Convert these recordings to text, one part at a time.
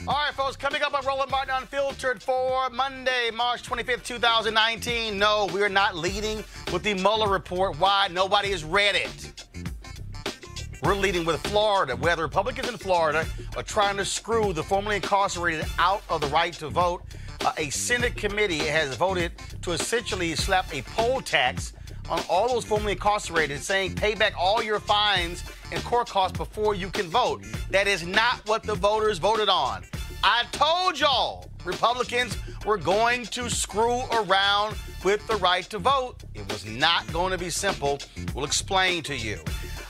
All right, folks, coming up on Roland Martin Unfiltered for Monday, March 25th, 2019. No, we're not leading with the Mueller report. Why? Nobody has read it. We're leading with Florida, where the Republicans in Florida are trying to screw the formerly incarcerated out of the right to vote. A Senate committee has voted to essentially slap a poll tax on all those formerly incarcerated, saying pay back all your fines and court costs before you can vote. That is not what the voters voted on. I told y'all Republicans were going to screw around with the right to vote. It was not going to be simple. We'll explain to you.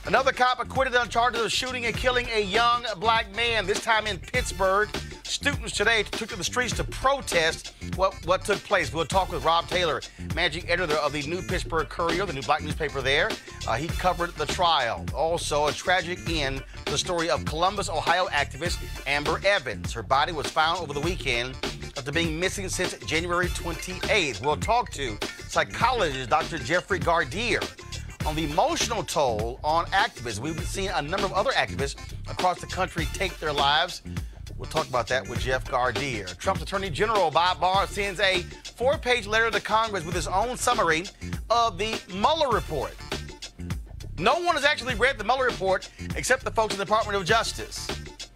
Another cop acquitted on charges of shooting and killing a young black man, this time in Pittsburgh. Students today took to the streets to protest what took place. We'll talk with Rob Taylor, managing editor of the New Pittsburgh Courier, the new black newspaper there. He covered the trial. Also, a tragic end to the story of Columbus, Ohio activist Amber Evans. Her body was found over the weekend after being missing since January 28th. We'll talk to psychologist Dr. Jeffrey Gardier on the emotional toll on activists. We've seen a number of other activists across the country take their lives. We'll talk about that with Jeff Gardier. Trump's Attorney General Bob Barr sends a 4-page letter to Congress with his own summary of the Mueller report. No one has actually read the Mueller report except the folks in the Department of Justice.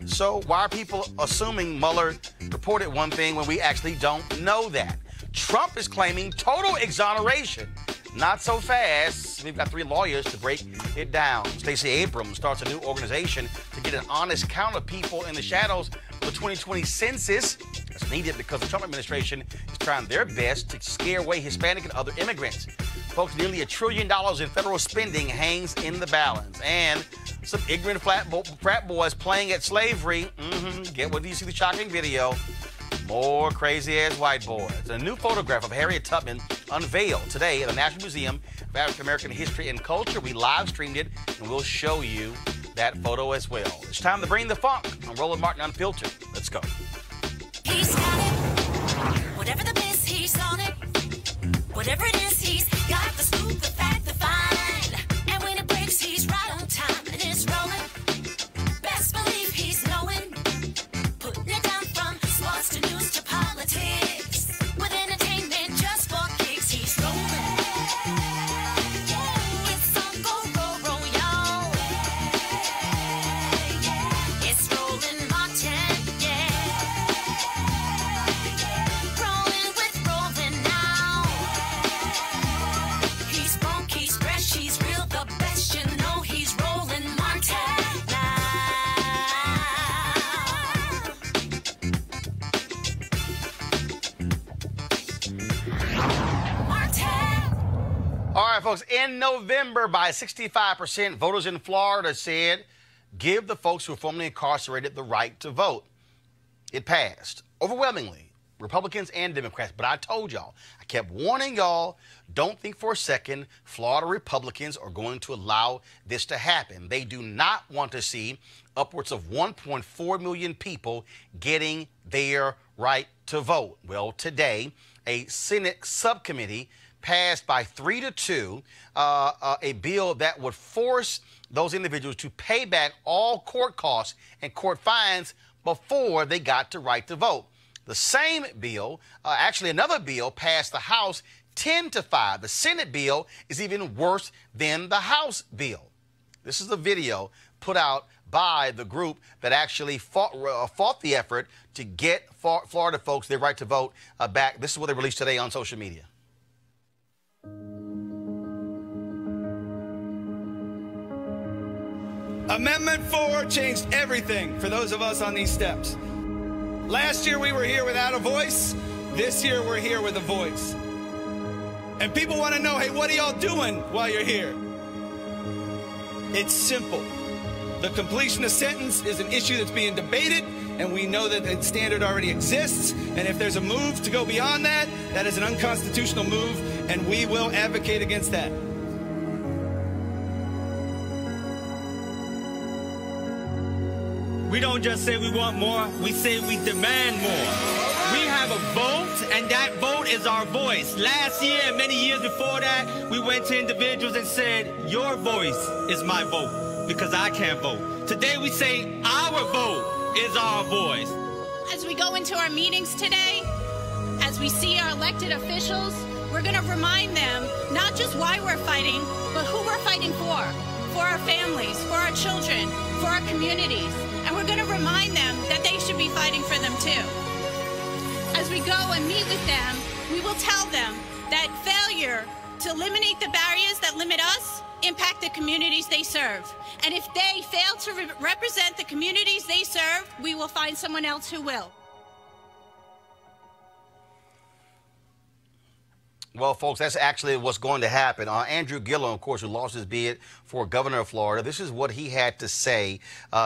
So why are people assuming Mueller reported one thing when we actually don't know that? Trump is claiming total exoneration. Not so fast. We've got 3 lawyers to break it down. Stacey Abrams starts a new organization to get an honest count of people in the shadows for the 2020 census. That's needed because the Trump administration is trying their best to scare away Hispanic and other immigrants. Folks, nearly $1 trillion in federal spending hangs in the balance. And some ignorant frat boys playing at slavery. Get what you see the shocking video. More crazy-ass white boys. A new photograph of Harriet Tubman unveiled today at the National Museum of African American History and Culture. We live-streamed it, and we'll show you that photo as well. It's time to bring the funk on Roland Martin Unfiltered. Let's go. He's got it. Whatever the miss, he's on it. Whatever it is, he's got the scoop, the fact, the find. And when it breaks, he's right on time, and it's rolling. Best believe he's knowing. Putting it down from sports to news to politics. With entertainment just for kicks, he's rolling. It's on go, y'all. It's Roland Martin, Rolling with Roland now. He's funk, he's fresh, he's real, the best, you know he's Roland Martin now. All right, folks, in November, by 65%, voters in Florida said, give the folks who are formerly incarcerated the right to vote. It passed overwhelmingly, Republicans and Democrats. But I told y'all, I kept warning y'all, don't think for a second Florida Republicans are going to allow this to happen. They do not want to see upwards of 1.4 million people getting their right to vote. Well, today, a Senate subcommittee passed by 3-2 a bill that would force those individuals to pay back all court costs and court fines before they got to right to vote. The same bill, actually another bill, passed the House 10-5. The Senate bill is even worse than the House bill. This is a video put out by the group that actually fought the effort to get Florida folks their right to vote back. This is what they released today on social media. Amendment 4 changed everything for those of us on these steps. Last year we were here without a voice. This year we're here with a voice. And people want to know, hey, what are y'all doing while you're here? It's simple. The completion of sentence is an issue that's being debated, and we know that the standard already exists. And if there's a move to go beyond that, that is an unconstitutional move, and we will advocate against that. We don't just say we want more, we say we demand more. We have a vote, and that vote is our voice. Last year and many years before that, we went to individuals and said, your voice is my vote, because I can't vote. Today we say our vote is our voice. As we go into our meetings today, as we see our elected officials, we're going to remind them not just why we're fighting, but who we're fighting for our families, for our children, for our communities. And we're going to remind them that they should be fighting for them too. As we go and meet with them, we will tell them that failure to eliminate the barriers that limit us impact the communities they serve. And if they fail to represent the communities they serve, we will find someone else who will. Well, folks, that's actually what's going to happen. Andrew Gillum, of course, who lost his bid for governor of Florida, this is what he had to say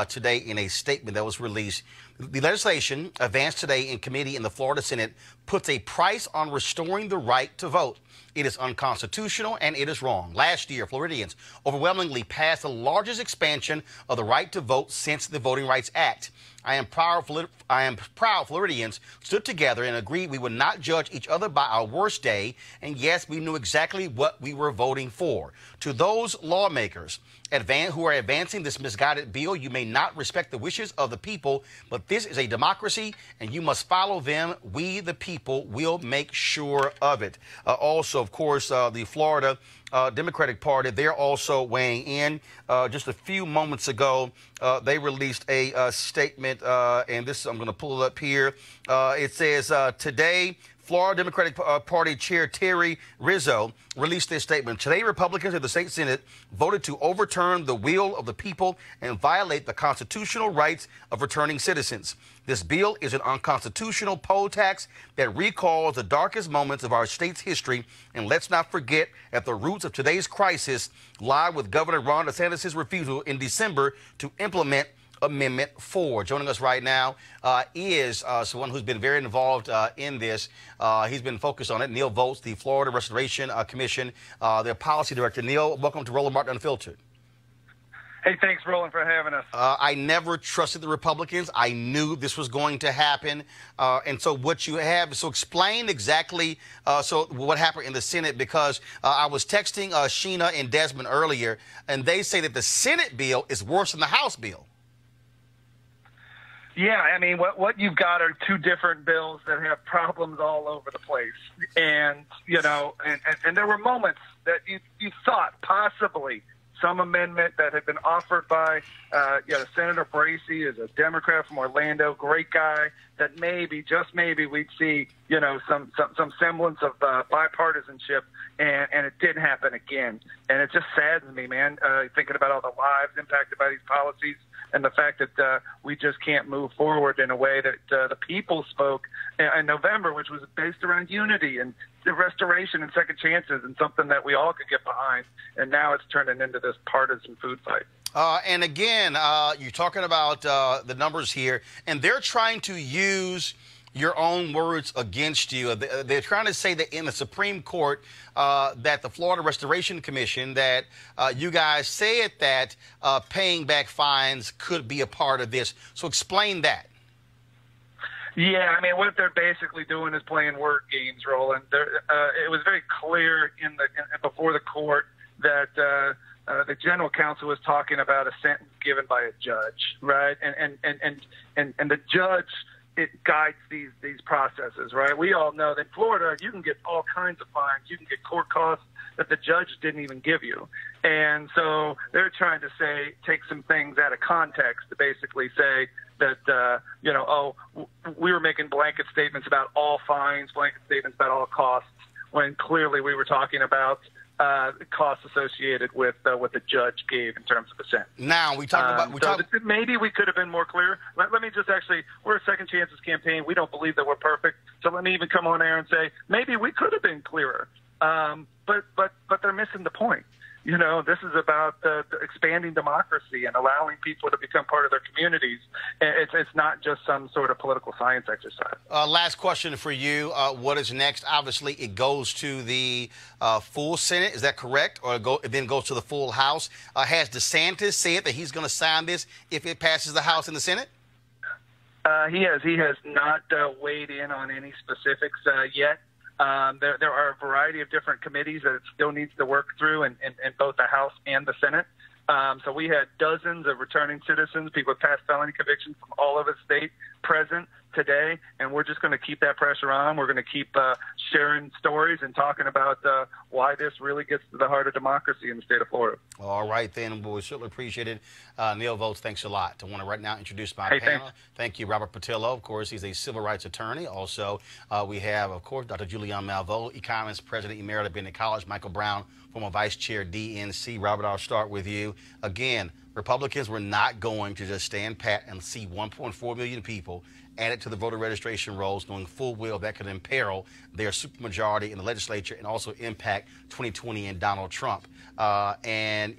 today in a statement that was released. The legislation advanced today in committee in the Florida Senate puts a price on restoring the right to vote. It is unconstitutional and it is wrong. Last year, Floridians overwhelmingly passed the largest expansion of the right to vote since the Voting Rights Act. I am proud Floridians stood together and agreed we would not judge each other by our worst day. And yes, we knew exactly what we were voting for. To those lawmakers who are advancing this misguided bill, you may not respect the wishes of the people, but this is a democracy and you must follow them. We, the people, will make sure of it. Also, of course, the Florida Democratic Party, they're also weighing in. Just a few moments ago, they released a statement, and this I'm going to pull it up here. It says, today, Florida Democratic Party Chair Terry Rizzo released this statement. Today, Republicans in the state Senate voted to overturn the will of the people and violate the constitutional rights of returning citizens. This bill is an unconstitutional poll tax that recalls the darkest moments of our state's history. And let's not forget that the roots of today's crisis lie with Governor Ron DeSantis' refusal in December to implement Amendment 4. Joining us right now is someone who's been very involved in this. He's been focused on it. Neil Volz, the Florida Restoration Commission, their policy director. Neil, welcome to Roland Martin Unfiltered. Hey, thanks, Roland, for having us. I never trusted the Republicans. I knew this was going to happen. And so what you have, so explain exactly what happened in the Senate, because I was texting Sheena and Desmond earlier, and they say that the Senate bill is worse than the House bill. Yeah, I mean, what you've got are two different bills that have problems all over the place. And, you know, and there were moments that you thought possibly some amendment that had been offered by Senator Bracey, is a Democrat from Orlando, great guy, that maybe, just maybe, we'd see, you know, some semblance of bipartisanship, and it didn't happen again. And it just saddens me, man, thinking about all the lives impacted by these policies and the fact that we just can't move forward in a way that the people spoke in November, which was based around unity and the restoration and second chances, and something that we all could get behind. And now it's turning into this partisan food fight. And again, you're talking about the numbers here, and they're trying to use your own words against you. They're trying to say that in the Supreme Court that the Florida Restoration Commission, that you guys said that paying back fines could be a part of this. So explain that. Yeah, I mean, what they're basically doing is playing word games, Roland. It was very clear before the court that the general counsel was talking about a sentence given by a judge, right? And the judge, it guides these processes, right? We all know that in Florida, you can get all kinds of fines. You can get court costs that the judge didn't even give you. And so they're trying to take some things out of context to basically say that, we were making blanket statements about all fines, blanket statements about all costs, when clearly we were talking about costs associated with what the judge gave in terms of a sentence. Now, maybe we could have been more clear. Let me just we're a Second Chances campaign. We don't believe that we're perfect. So let me even come on air and say, maybe we could have been clearer. But they're missing the point. You know, this is about the expanding democracy and allowing people to become part of their communities. It's not just some sort of political science exercise. Last question for you. What is next? Obviously, it goes to the full Senate. Is that correct? Or it then goes to the full House? Has DeSantis said that he's going to sign this if it passes the House and the Senate? He has. He has not weighed in on any specifics yet. There are a variety of different committees that it still needs to work through in both the House and the Senate. So we had dozens of returning citizens, people with past felony convictions from all over the state present today, and we're just going to keep that pressure on. We're going to keep sharing stories and talking about why this really gets to the heart of democracy in the state of Florida. All right, then. We certainly appreciate it. Neil Votes, thanks a lot. I want to right now introduce my panel. Thanks. Thank you, Robert Patillo. Of course, he's a civil rights attorney. Also, we have, of course, Dr. Julian Malveaux, economist, president emerita, Bennett College. Michael Brown, former vice chair, DNC. Robert, I'll start with you. Again, Republicans were not going to just stand pat and see 1.4 million people added to the voter registration rolls, knowing full well that could imperil their supermajority in the legislature and also impact 2020 and Donald Trump. And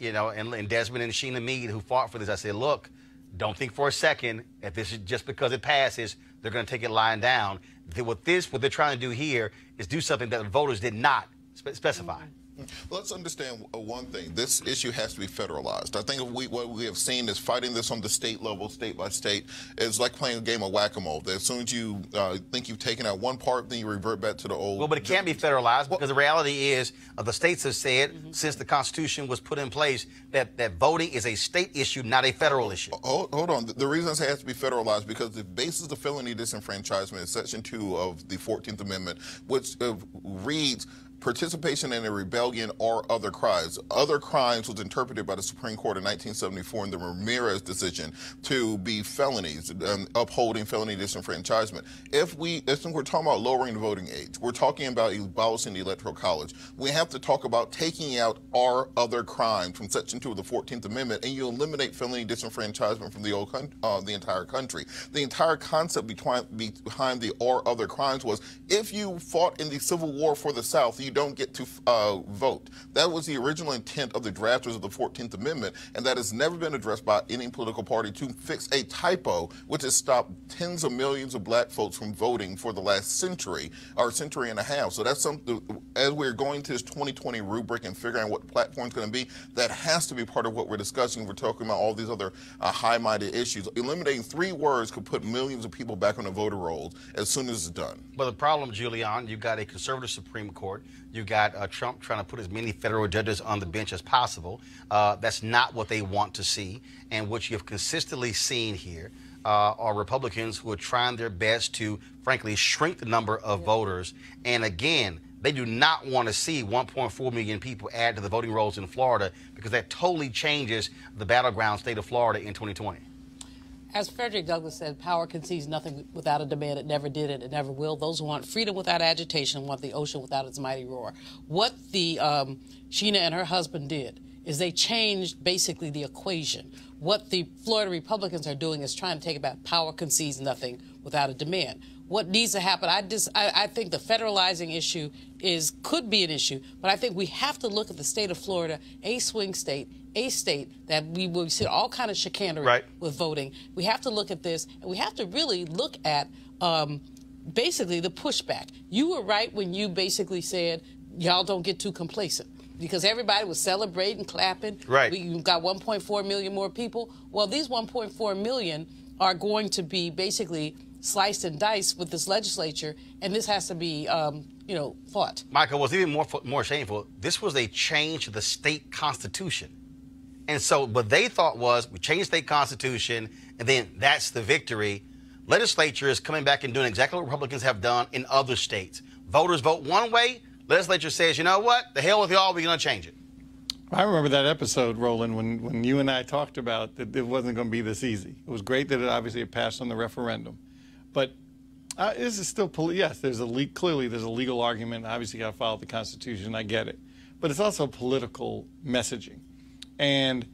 Desmond and Sheena Mead, who fought for this, I said, look, don't think for a second that this is just because it passes, they're going to take it lying down. What they're trying to do here is do something that the voters did not specify. Let's understand one thing. This issue has to be federalized. I think what we have seen is fighting this on the state level, state by state, is like playing a game of whack-a-mole. As soon as you think you've taken out one part, then you revert back to the old. Well, but it can't be federalized because the reality is the states have said since the Constitution was put in place that voting is a state issue, not a federal issue. Hold on. The reason it has to be federalized because the basis of felony disenfranchisement is Section 2 of the 14th Amendment, which reads, participation in a rebellion or other crimes. Other crimes was interpreted by the Supreme Court in 1974 in the Ramirez decision to be felonies, upholding felony disenfranchisement. If we're talking about lowering the voting age, we're talking about abolishing the Electoral College, we have to talk about taking out our other crimes from Section 2 of the 14th Amendment, and you eliminate felony disenfranchisement from the entire country. The entire concept behind the or other crimes was if you fought in the Civil War for the South, you don't get to vote. That was the original intent of the drafters of the 14th Amendment, and that has never been addressed by any political party to fix a typo which has stopped tens of millions of black folks from voting for the last century or century and a half. So that's something, as we're going to this 2020 rubric and figuring out what the platform is going to be, that has to be part of what we're discussing. We're talking about all these other high-minded issues. Eliminating 3 words could put millions of people back on the voter rolls as soon as it's done. But the problem, Julian, you've got a conservative Supreme Court. You got Trump trying to put as many federal judges on the bench as possible. That's not what they want to see. And what you have consistently seen here are Republicans who are trying their best to, frankly, shrink the number of voters. And again, they do not want to see 1.4 million people add to the voting rolls in Florida because that totally changes the battleground state of Florida in 2020. As Frederick Douglass said, power concedes nothing without a demand. It never did, it never will. Those who want freedom without agitation want the ocean without its mighty roar. What the Sheena and her husband did is they changed basically the equation. What the Florida Republicans are doing is trying to take about power concedes nothing without a demand. What needs to happen, I think the federalizing issue could be an issue, but I think we have to look at the state of Florida, a swing state, a state that we will see all kind of chicanery with voting. We have to look at this, and we have to really look at basically the pushback. You were right when you basically said y'all don't get too complacent because everybody was celebrating, clapping. Right. You've got 1.4 million more people. Well, these 1.4 million are going to be basically sliced and diced with this legislature, and this has to be, fought. Michael, what's even more shameful, this was a change to the state constitution. And so what they thought was we changed the state constitution, and then that's the victory. Legislature is coming back and doing exactly what Republicans have done in other states. Voters vote one way. Legislature says, you know what? The hell with y'all, we're going to change it. I remember that episode, Roland, when you and I talked about that it wasn't going to be this easy. It was great that it obviously passed on the referendum. But this is still, yes, clearly there's a legal argument. Obviously, you got to follow the Constitution. I get it. But it's also political messaging. And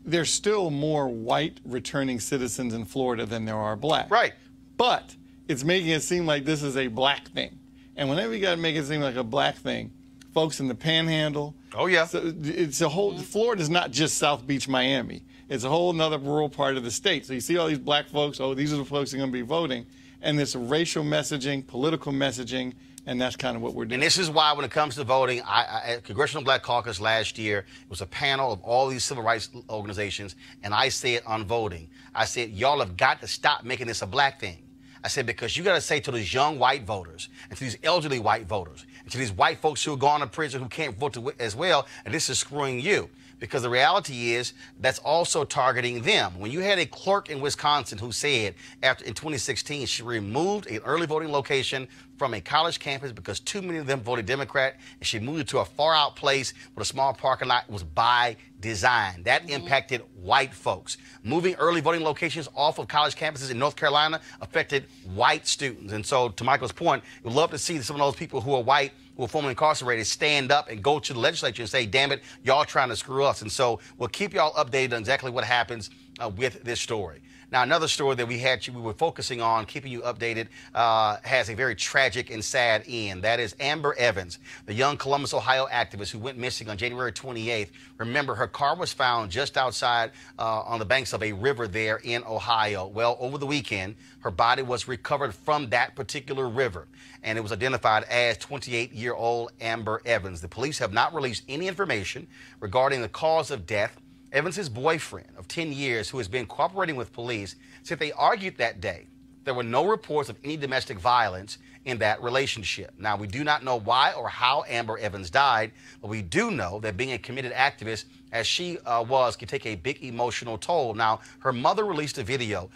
there's still more white returning citizens in Florida than there are black. Right. But it's making it seem like this is a black thing. And whenever you got to make it seem like a black thing, folks in the Panhandle. Oh, yeah. So it's a whole, Florida's not just South Beach, Miami. It's a whole another rural part of the state. So you see all these black folks, oh, these are the folks that are going to be voting. And there's racial messaging, political messaging, and that's kind of what we're doing. And this is why when it comes to voting, at Congressional Black Caucus last year, it was a panel of all these civil rights organizations, and I said on voting, I said, y'all have got to stop making this a black thing. I said, because you got to say to these young white voters and to these elderly white voters and to these white folks who are gone to prison who can't vote as well, and this is screwing you. because the reality is that's also targeting them. When you had a clerk in Wisconsin who said in 2016 she removed an early voting location from a college campus because too many of them voted Democrat, and she moved it to a far out place with a small parking lot, was by design. That impacted white folks. Moving early voting locations off of college campuses in North Carolina affected white students. And so, to Michael's point, we'd love to see some of those people who are white, who are formerly incarcerated, stand up and go to the legislature and say, damn it, y'all trying to screw us. And so we'll keep y'all updated on exactly what happens with this story. Now, another story that we were focusing on, keeping you updated, has a very tragic and sad end. That is Amber Evans, the young Columbus, Ohio activist who went missing on January 28th. Remember, her car was found just outside on the banks of a river there in Ohio. Well, over the weekend, her body was recovered from that particular river, and it was identified as 28-year-old Amber Evans. The police have not released any information regarding the cause of death. Evans' boyfriend of 10 years, who has been cooperating with police, said they argued that day. There were no reports of any domestic violence in that relationship. Now, we do not know why or how Amber Evans died, but we do know that being a committed activist, as she was, can take a big emotional toll. Now, her mother released a video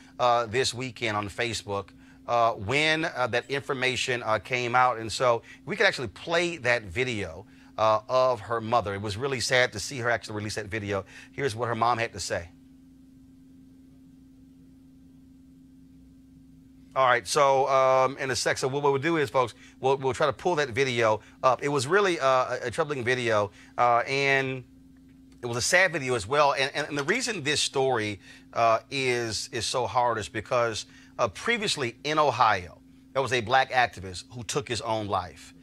this weekend on Facebook when that information came out. And so we could actually play that video of her mother. It was really sad to see her actually release that video. Here's what her mom had to say. All right, so in a sec, so what we'll do is, folks, we'll try to pull that video up. It was really a troubling video, and it was a sad video as well. And the reason this story is so hard is because previously in Ohio, there was a black activist who took his own life.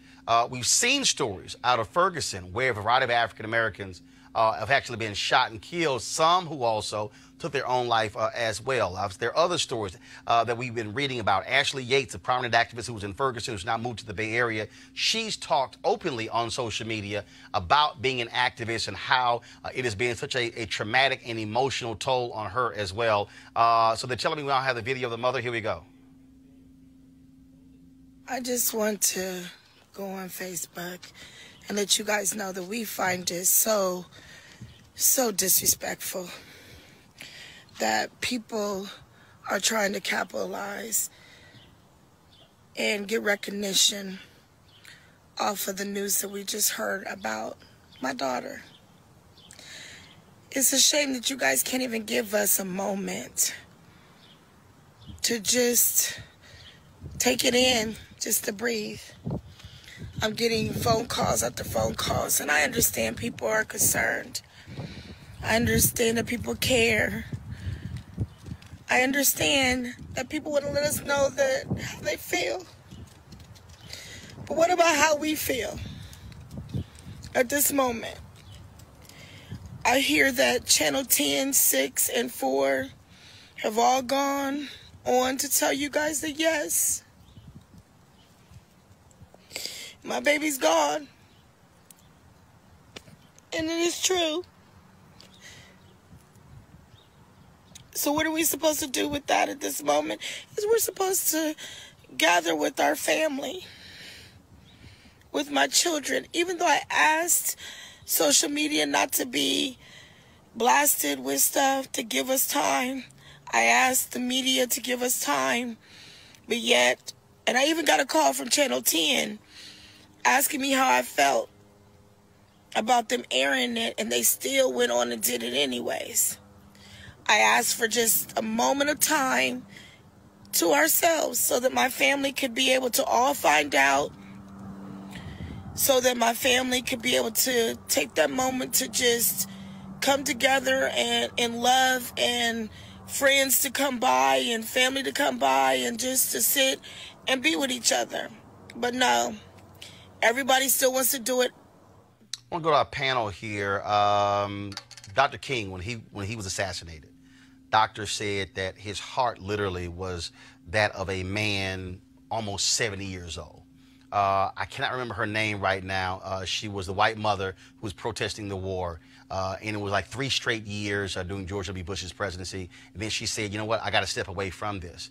We've seen stories out of Ferguson where a variety of African Americans have actually been shot and killed, some who also took their own life as well. There are other stories that we've been reading about. Ashley Yates, a prominent activist who was in Ferguson, who's now moved to the Bay Area, she's talked openly on social media about being an activist and how it has been such a traumatic and emotional toll on her as well. So they're telling me we don't have the video of the mother. Here we go. I just want to go on Facebook and let you guys know that we find it so disrespectful that people are trying to capitalize and get recognition off of the news that we just heard about my daughter. It's a shame that you guys can't even give us a moment to just take it in, just to breathe. I'm getting phone calls after phone calls, and I understand people are concerned. I understand that people care. I understand that people want to let us know that how they feel. But what about how we feel at this moment? I hear that Channel 10, 6, and 4 have all gone on to tell you guys that yes, my baby's gone. And it is true. So what are we supposed to do with that at this moment? Is we're supposed to gather with our family, with my children. Even though I asked social media not to be blasted with stuff, to give us time. I asked the media to give us time. But yet, and I even got a call from Channel 10 asking me how I felt about them airing it, and they still went on and did it anyways. I asked for just a moment of time to ourselves so that my family could be able to all find out, so that my family could be able to take that moment to just come together and love, and friends to come by and family to come by and just to sit and be with each other. But no, everybody still wants to do it. I want to go to our panel here. Dr. King, when he was assassinated, doctor said that his heart literally was that of a man almost 70 years old. I cannot remember her name right now. She was the white mother who was protesting the war. And it was like 3 straight years during George W. Bush's presidency. And then she said, you know what, I got to step away from this.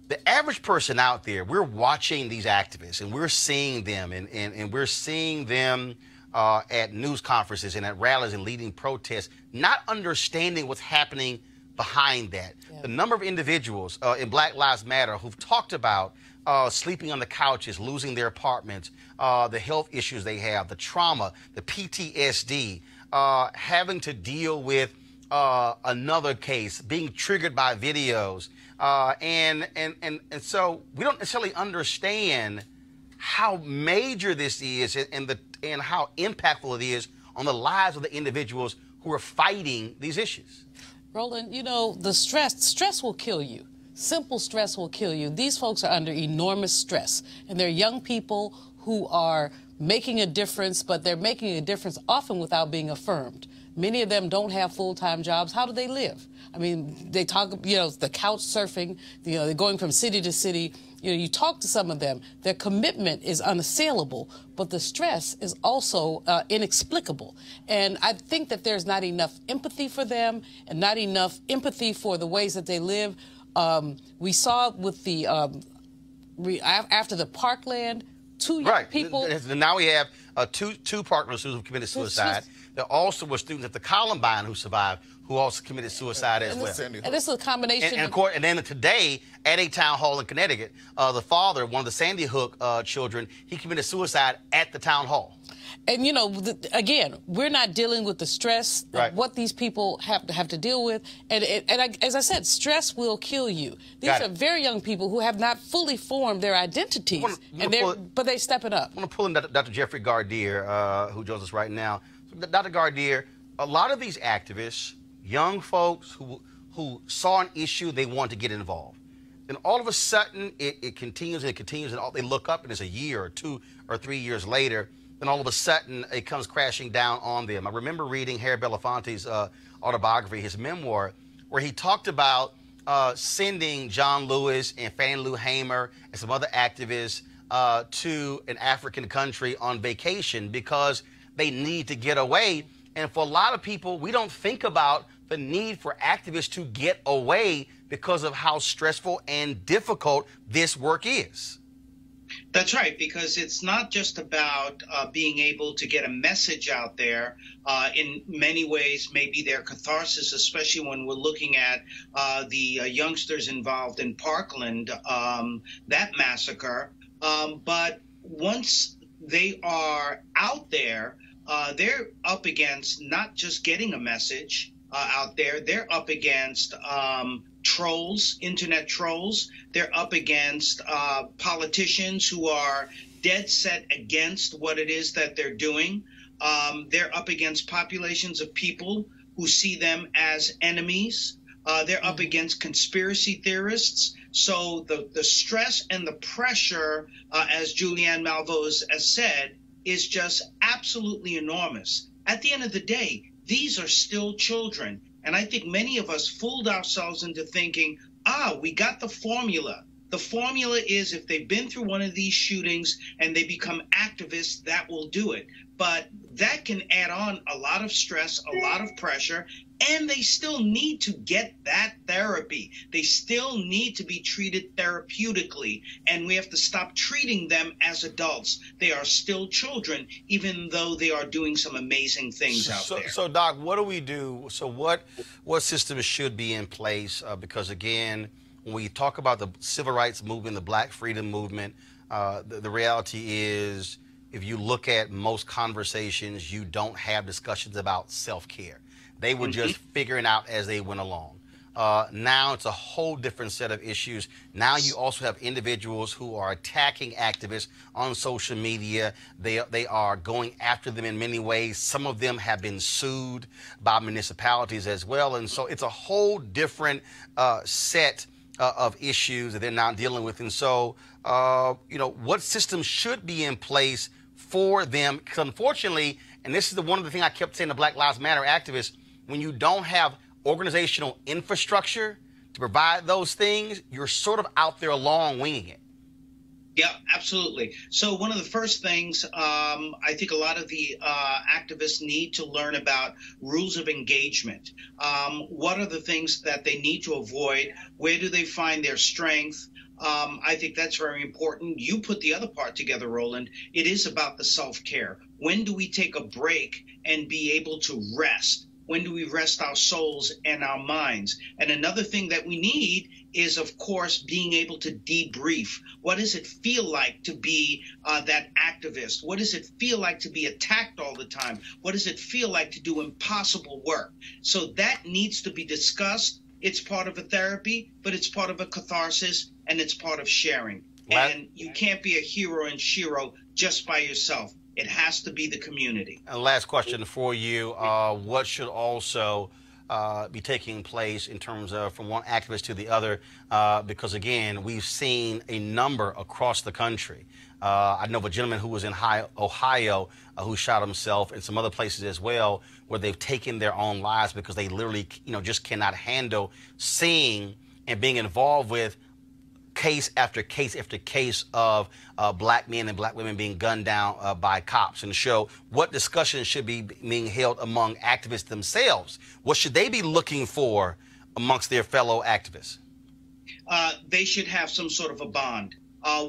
The average person out there, we're watching these activists and we're seeing them and we're seeing them at news conferences and at rallies and leading protests, not understanding what's happening behind that. Yeah. The number of individuals in Black Lives Matter who've talked about sleeping on the couches, losing their apartments, the health issues they have, the trauma, the PTSD, having to deal with another case, being triggered by videos. And so we don't necessarily understand how major this is and how impactful it is on the lives of the individuals who are fighting these issues. Roland, you know, the stress will kill you. Simple stress will kill you. These folks are under enormous stress, and they're young people who are making a difference, but they're making a difference often without being affirmed. Many of them don't have full-time jobs. How do they live? I mean, they talk, you know, the couch surfing, you know, they're going from city to city. You know, you talk to some of them, their commitment is unassailable, but the stress is also inexplicable. And I think that there's not enough empathy for them and not enough empathy for the ways that they live. We saw with the, after the Parkland, two young people. Now we have two partners who committed suicide. There also were students at the Columbine who survived, who also committed suicide as well. And this is a combination. And then today, at a town hall in Connecticut, the father, one of the Sandy Hook children, he committed suicide at the town hall. And, you know, again, we're not dealing with the stress of what these people have to deal with. And as I said, stress will kill you. These are very young people who have not fully formed their identities, but they're stepping up. I want to pull in Dr. Jeffrey Gardier, who joins us right now. So, Dr. Gardier, a lot of these activists, young folks who saw an issue, they want to get involved. Then all of a sudden, it continues and it continues, and they look up and it's a year or 2 or 3 years later, then all of a sudden it comes crashing down on them. I remember reading Harry Belafonte's autobiography, his memoir, where he talked about sending John Lewis and Fannie Lou Hamer and some other activists to an African country on vacation because they need to get away. And for a lot of people, we don't think about the need for activists to get away because of how stressful and difficult this work is. That's right, because it's not just about being able to get a message out there. In many ways, maybe their catharsis, especially when we're looking at the youngsters involved in Parkland, that massacre. But once they are out there, they're up against not just getting a message out there, they're up against trolls, internet trolls. They're up against politicians who are dead set against what it is that they're doing. They're up against populations of people who see them as enemies. They're up against conspiracy theorists. So the stress and the pressure, as Julianne Malveaux has said, is just absolutely enormous. At the end of the day, these are still children. And I think many of us fooled ourselves into thinking, we got the formula. The formula is if they've been through one of these shootings and they become activists, that will do it. But that can add on a lot of stress, a lot of pressure, and they still need to get that therapy. They still need to be treated therapeutically, and we have to stop treating them as adults. They are still children, even though they are doing some amazing things out there. So, Doc, what do we do? So what systems should be in place? Because, again, when we talk about the civil rights movement, the Black freedom movement, the reality is if you look at most conversations, you don't have discussions about self-care. They were just figuring out as they went along. Now it's a whole different set of issues. Now you also have individuals who are attacking activists on social media. They are going after them in many ways. Some of them have been sued by municipalities as well. And so it's a whole different set of issues that they're now dealing with. And so, you know, what systems should be in place for them? Because unfortunately, and this is one of the things I kept saying to Black Lives Matter activists, when you don't have organizational infrastructure to provide those things, you're sort of out there long winging it. Yeah, absolutely. So one of the first things I think a lot of the activists need to learn about rules of engagement. What are the things that they need to avoid? Where do they find their strength? I think that's very important. You put the other part together, Roland. It is about the self-care. When do we take a break and be able to rest? When do we rest our souls and our minds? And another thing that we need is, of course, being able to debrief. What does it feel like to be that activist? What does it feel like to be attacked all the time? What does it feel like to do impossible work? So that needs to be discussed. It's part of a therapy, but it's part of a catharsis, and it's part of sharing. And you can't be a hero and shero just by yourself. It has to be the community. And last question for you. What should also be taking place in terms of from one activist to the other? Because, again, we've seen a number across the country. I know of a gentleman who was in Ohio who shot himself, and some other places as well, where they've taken their own lives because they literally, just cannot handle seeing and being involved with case after case after case of black men and black women being gunned down by cops, and show what discussions should be being held among activists themselves. What should they be looking for amongst their fellow activists? They should have some sort of a bond.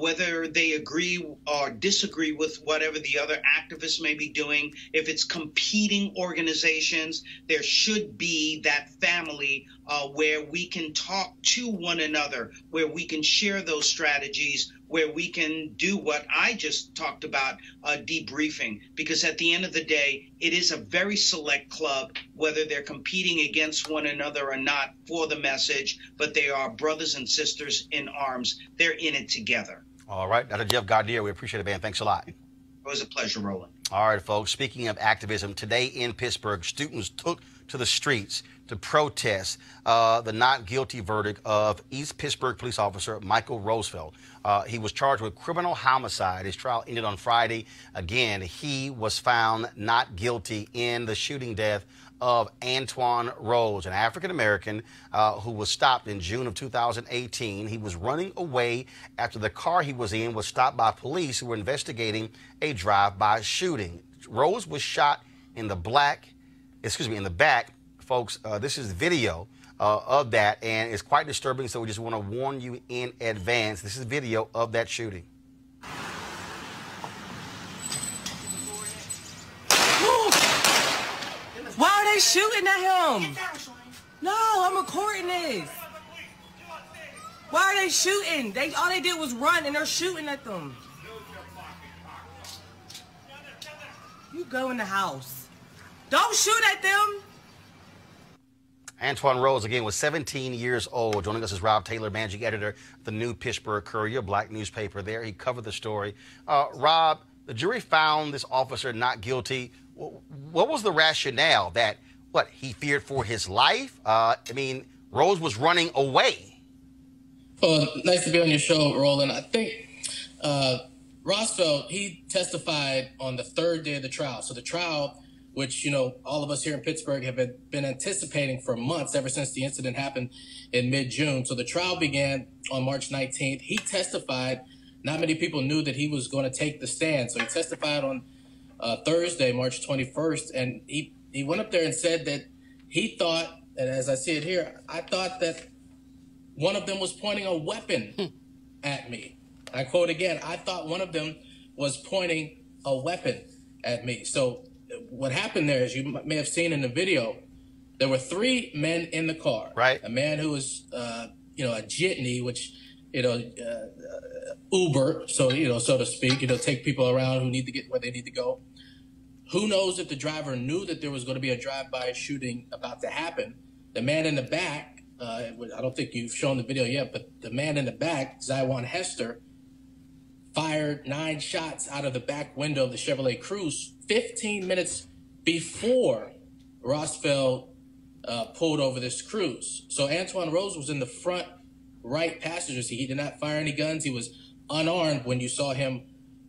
Whether they agree or disagree with whatever the other activists may be doing, if it's competing organizations, there should be that family where we can talk to one another, where we can share those strategies, where we can do what I just talked about, debriefing. Because at the end of the day, it is a very select club, whether they're competing against one another or not for the message, but they are brothers and sisters in arms. They're in it together. All right. Dr. Jeff Gaudier, we appreciate it, man. Thanks a lot. It was a pleasure, Roland. All right, folks. Speaking of activism, today in Pittsburgh, students took to the streets to protest the not guilty verdict of East Pittsburgh police officer Michael Roosevelt. He was charged with criminal homicide. His trial ended on Friday. Again, he was found not guilty in the shooting death of Antoine Rose, an African-American who was stopped in June of 2018. He was running away after the car he was in was stopped by police who were investigating a drive-by shooting. Rose was shot in the back. Folks, this is video of that, and it's quite disturbing, so we just want to warn you in advance. This is video of that shooting. Why are they shooting at him? No, I'm recording this. Why are they shooting? All they did was run, and they're shooting at them. You go in the house. Don't shoot at them. Antoine Rose, again, was 17 years old. Joining us is Rob Taylor, managing editor of the New Pittsburgh Courier, black newspaper there. He covered the story. Rob, the jury found this officer not guilty. What was the rationale? That, he feared for his life? Rose was running away. Well, nice to be on your show, Roland. I think Roosevelt, he testified on the third day of the trial. So the trial, which, all of us here in Pittsburgh have been anticipating for months, ever since the incident happened in mid-June. So the trial began on March 19th. He testified. Not many people knew that he was going to take the stand. So he testified on Thursday, March 21st, and he went up there and said that he thought, and as I see it here, I thought that one of them was pointing a weapon at me. I quote again, I thought one of them was pointing a weapon at me. So what happened there, as you may have seen in the video, there were three men in the car. Right. A man who was, a jitney, which, Uber, so to speak, take people around who need to get where they need to go. Who knows if the driver knew that there was going to be a drive-by shooting about to happen? The man in the back, I don't think you've shown the video yet, but the man in the back, Zywan Hester, fired 9 shots out of the back window of the Chevrolet Cruze 15 minutes before Roosevelt pulled over this Cruze. So Antoine Rose was in the front right passenger seat. He did not fire any guns. He was unarmed when you saw him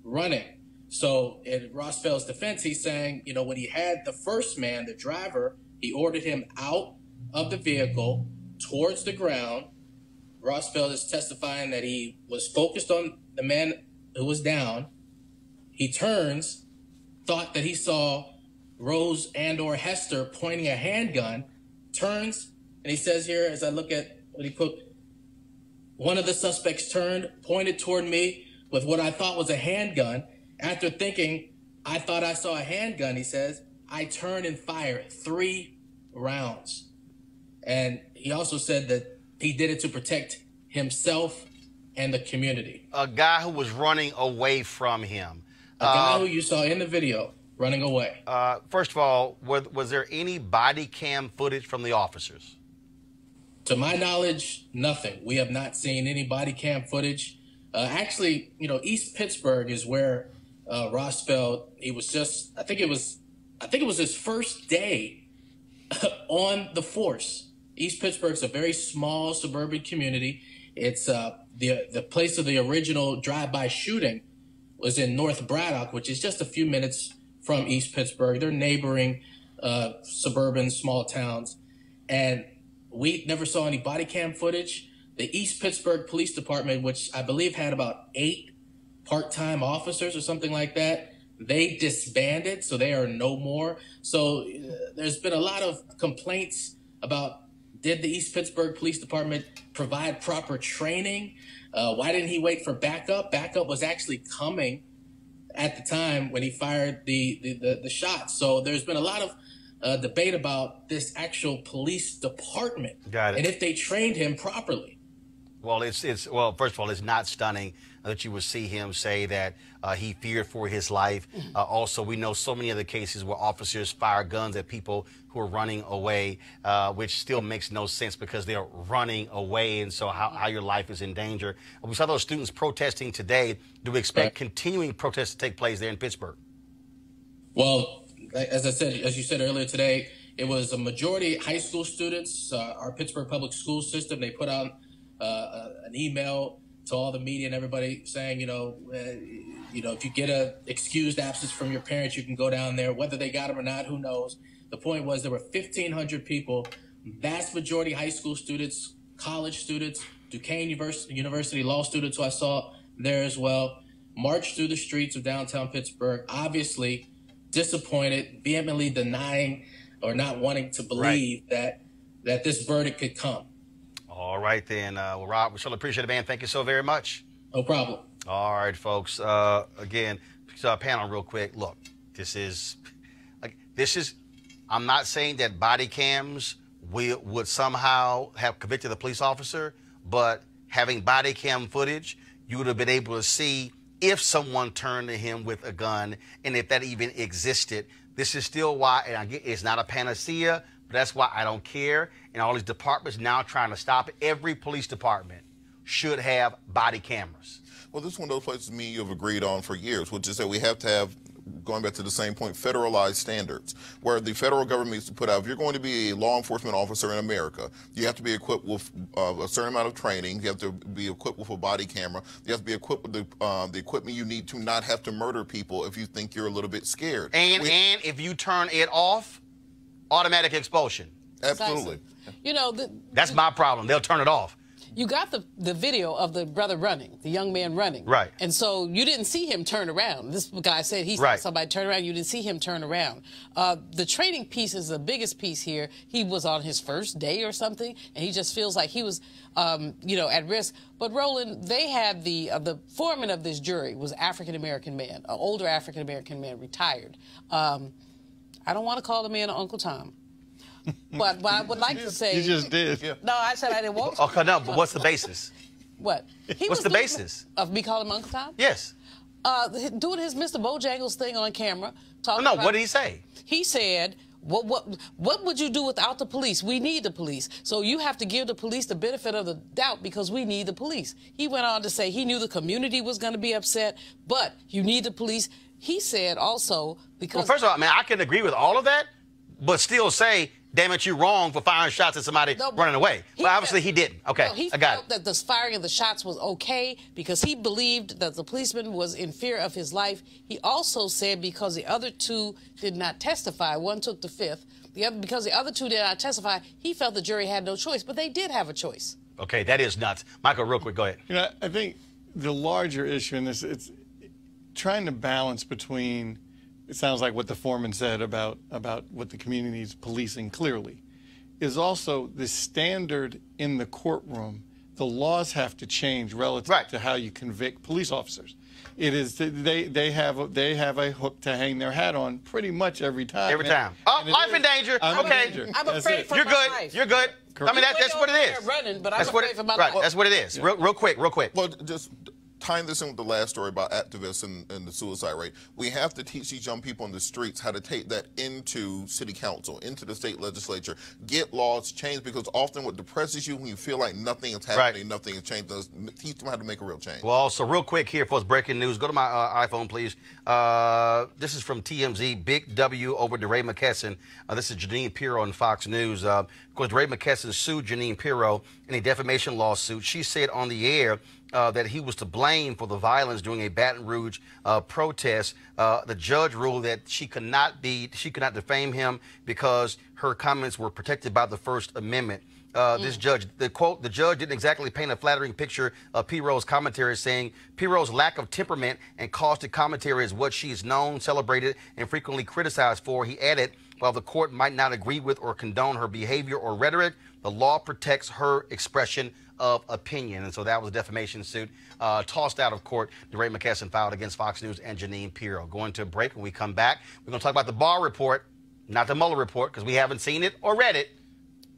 running. So in Roosevelt's defense, he's saying, when he had the first man, the driver, he ordered him out of the vehicle towards the ground. Roosevelt is testifying that he was focused on the man who was down. He turns, thought that he saw Rose and or Hester pointing a handgun, turns, and he says here, as I look at what he put, one of the suspects turned, pointed toward me with what I thought was a handgun. After thinking, I thought I saw a handgun, he says, I turned and fired 3 rounds. And he also said that he did it to protect himself and the community. A guy who was running away from him. A guy who you saw in the video running away. First of all, was there any body cam footage from the officers? To my knowledge, nothing. We have not seen any body cam footage. Actually, you know, East Pittsburgh is where Rossfeld, he was just, I think it was his first day on the force. East Pittsburgh's a very small suburban community. It's the place of the original drive-by shooting was in North Braddock, which is just a few minutes from East Pittsburgh. They're neighboring suburban small towns. And we never saw any body cam footage. The East Pittsburgh Police Department, which I believe had about 8 part-time officers or something like that, they disbanded, so they are no more. So there's been a lot of complaints about, did the East Pittsburgh Police Department provide proper training? Why didn't he wait for backup? Backup was actually coming at the time when he fired the shots. So there's been a lot of debate about this actual police department. Got it. And if they trained him properly. Well, well, first of all, it's not stunning that you would see him say that he feared for his life. Also, we know so many other cases where officers fire guns at people who are running away, which still makes no sense because they're running away, and so how your life is in danger. We saw those students protesting today. Do we expect continuing protests to take place there in Pittsburgh? Well, as you said earlier today, it was a majority high school students. Our Pittsburgh public school system, they put out an email to all the media and everybody saying, you know, if you get a excused absence from your parents, you can go down there. Whether they got them or not, who knows? The point was there were 1,500 people, vast majority high school students, college students, Duquesne University law students who I saw there as well, marched through the streets of downtown Pittsburgh, obviously disappointed, vehemently denying or not wanting to believe that this verdict could come. All right, then. Well, Rob, we certainly appreciate it, man. Thank you so very much. No problem. All right, folks. Again, panel real quick. Look, this is, I'm not saying that body cams would somehow have convicted the police officer, but having body cam footage, you would have been able to see if someone turned to him with a gun and if that even existed. This is still why, and I get, it's not a panacea, but that's why I don't care. And all these departments now trying to stop it. Every police department should have body cameras. Well, this is one of those places me and you have agreed on for years, which is that we have to have, going back to the same point, federalized standards, where the federal government needs to put out, if you're going to be a law enforcement officer in America, you have to be equipped with a certain amount of training, you have to be equipped with a body camera, you have to be equipped with the equipment you need to not have to murder people if you think you're a little bit scared. And if you turn it off, automatic expulsion. Absolutely. You know, that's my problem. They'll turn it off. You got the video of the brother running, the young man running. Right. And so you didn't see him turn around. This guy said he saw somebody turn around. You didn't see him turn around. The training piece is the biggest piece here. He was on his first day or something, and he just feels like he was, at risk. But, Roland, they had the foreman of this jury was an African-American man, an older African-American man, retired. I don't want to call the man Uncle Tom. But I would like to say... You just did. Yeah. No, I said I didn't want to. Okay, no, but what's the basis? What? What's the basis? Of me calling him Uncle Tom? Yes. Doing his Mr. Bojangles thing on camera. No, what did he say? He said, what would you do without the police? We need the police. So you have to give the police the benefit of the doubt because we need the police. He went on to say he knew the community was going to be upset, but you need the police. He said also because... Well, first of all, I can agree with all of that, but still say... Damn it, you're wrong for firing shots at somebody running away. But obviously he didn't. Okay, I got it. He felt that the firing of the shots was okay because he believed that the policeman was in fear of his life. He also said because the other two did not testify, one took the fifth, because the other two did not testify, he felt the jury had no choice, but they did have a choice. Okay, that is nuts. Michael, real quick, go ahead. You know, I think the larger issue in this, it's trying to balance between... It sounds like what the foreman said about what the community is policing clearly, is also the standard in the courtroom the laws have to change relative to how you convict police officers. It is they have a hook to hang their hat on pretty much every time. Every time. Oh, life in danger. Okay. I'm afraid for You're my good. life. You're good. I mean, that's what it is. Running, but I'm That's what afraid it, for my right. life. That's what it is. Real quick. Well, just tying this in with the last story about activists and the suicide rate, we have to teach these young people in the streets how to take that into city council, into the state legislature, get laws changed, because often what depresses you when you feel like nothing is happening, nothing is changed, teach them how to make a real change. Well, so real quick here for us, breaking news. Go to my iPhone, please. This is from TMZ. Big W over DeRay McKesson. This is Janine Pirro on Fox News. Of course, DeRay McKesson sued Janine Pirro in a defamation lawsuit. She said on the air that he was to blame for the violence during a Baton Rouge protest. The judge ruled that she could not defame him because her comments were protected by the First Amendment. This judge, the judge didn't exactly paint a flattering picture of Pirro's commentary, saying Pirro's lack of temperament and caustic commentary is what she is known, celebrated, and frequently criticized for. He added, while the court might not agree with or condone her behavior or rhetoric, the law protects her expression of opinion. And so that was a defamation suit tossed out of court. DeRay McKesson filed against Fox News and Janine Pirro. Going to a break. When we come back, we're going to talk about the Barr report, not the Mueller report, because we haven't seen it or read it.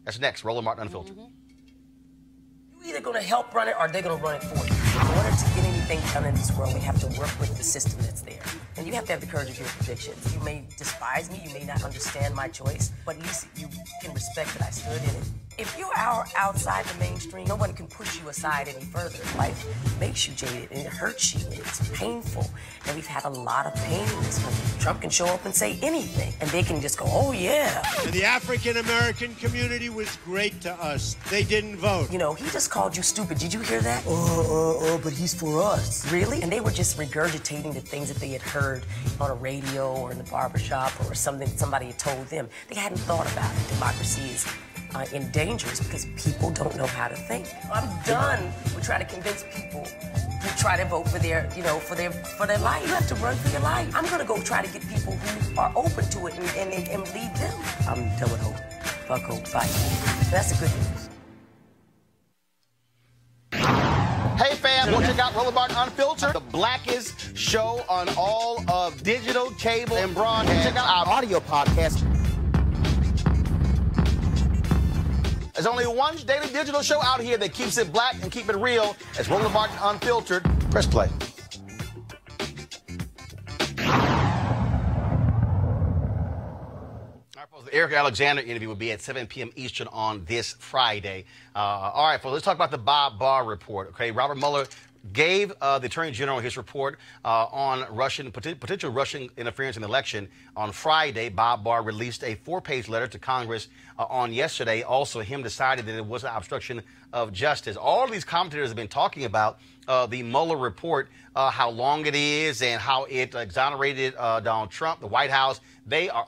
That's next. Roland Martin Unfiltered. You're either going to help run it or they're going to run it for you. In order to get anything done in this world, we have to work with the system that's there. And you have to have the courage of your convictions. You may despise me, you may not understand my choice, but at least you can respect that I stood in it. If you're outside the mainstream, no one can push you aside any further. Life makes you jaded, and it hurts you, and it's painful. And we've had a lot of pain in this country. Trump can show up and say anything, and they can just go, oh, yeah. And the African-American community was great to us. They didn't vote. You know, he just called you stupid. Did you hear that? But he's for us. Really? And they were just regurgitating the things that they had heard on a radio or in the barbershop or something somebody had told them. They hadn't thought about it. Democracy is in danger because people don't know how to think. I'm done with trying to convince people to try to vote for their, for their life. You have to run for your life. I'm gonna go try to get people who are open to it and lead them. I'm done with hope. Fuck hope, fight. That's the good news. Hey fam, go check out Roland Martin Unfiltered, the blackest show on all of digital, cable, and broadcast. Check out our audio podcast. There's only one daily digital show out here that keeps it black and keep it real. It's Roland Martin Unfiltered. Press play. The Eric Alexander interview will be at 7 p.m. Eastern on this Friday. All right, folks, let's talk about the Bob Barr report. Okay, Robert Mueller gave the Attorney General his report on potential Russian interference in the election on Friday. Bob Barr released a 4-page letter to Congress on yesterday. Also, him decided that it was an obstruction of justice. All of these commentators have been talking about the Mueller report, how long it is and how it exonerated Donald Trump, the White House. They are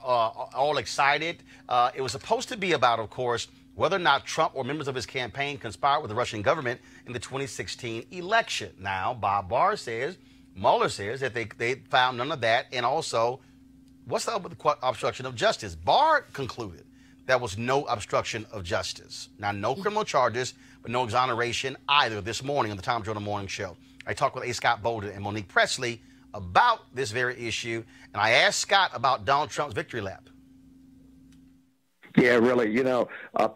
all excited. It was supposed to be about, of course, whether or not Trump or members of his campaign conspired with the Russian government in the 2016 election. Now, Bob Barr says, Mueller says that they found none of that. And also, what's up with the obstruction of justice? Barr concluded there was no obstruction of justice. Now, no criminal charges, but no exoneration either this morning on the Tom Jordan Morning Show. I talked with A. Scott Bolden and Monique Presley about this very issue, and I asked Scott about Donald Trump's victory lap. Yeah, really.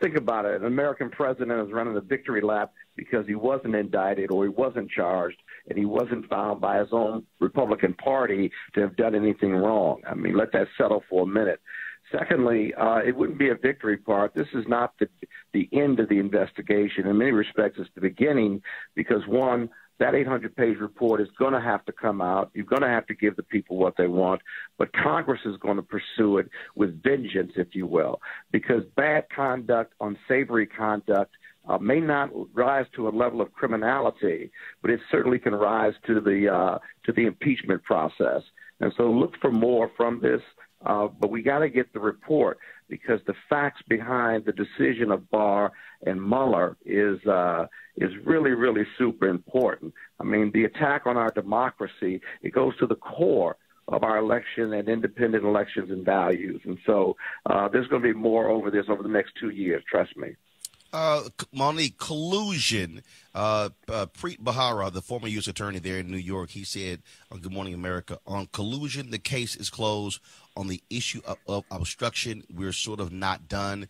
Think about it. An American president is running a victory lap because he wasn't indicted or he wasn't charged and he wasn't found by his own Republican Party to have done anything wrong. I mean, let that settle for a minute. Secondly, it wouldn't be a victory part. This is not the end of the investigation. In many respects, it's the beginning because, one, that 800-page report is going to have to come out. You're going to have to give the people what they want, but Congress is going to pursue it with vengeance, if you will, because bad conduct, unsavory conduct may not rise to a level of criminality, but it certainly can rise to the impeachment process. And so look for more from this, but we got to get the report because the facts behind the decision of Barr and Mueller is really, really super important. I mean, the attack on our democracy, it goes to the core of our election and independent elections and values. And so there's going to be more over this over the next 2 years, trust me. Monique, collusion. Preet Bharara, the former U.S. attorney there in New York, he said on Good Morning America, on collusion, the case is closed. On the issue of obstruction, we're sort of not done.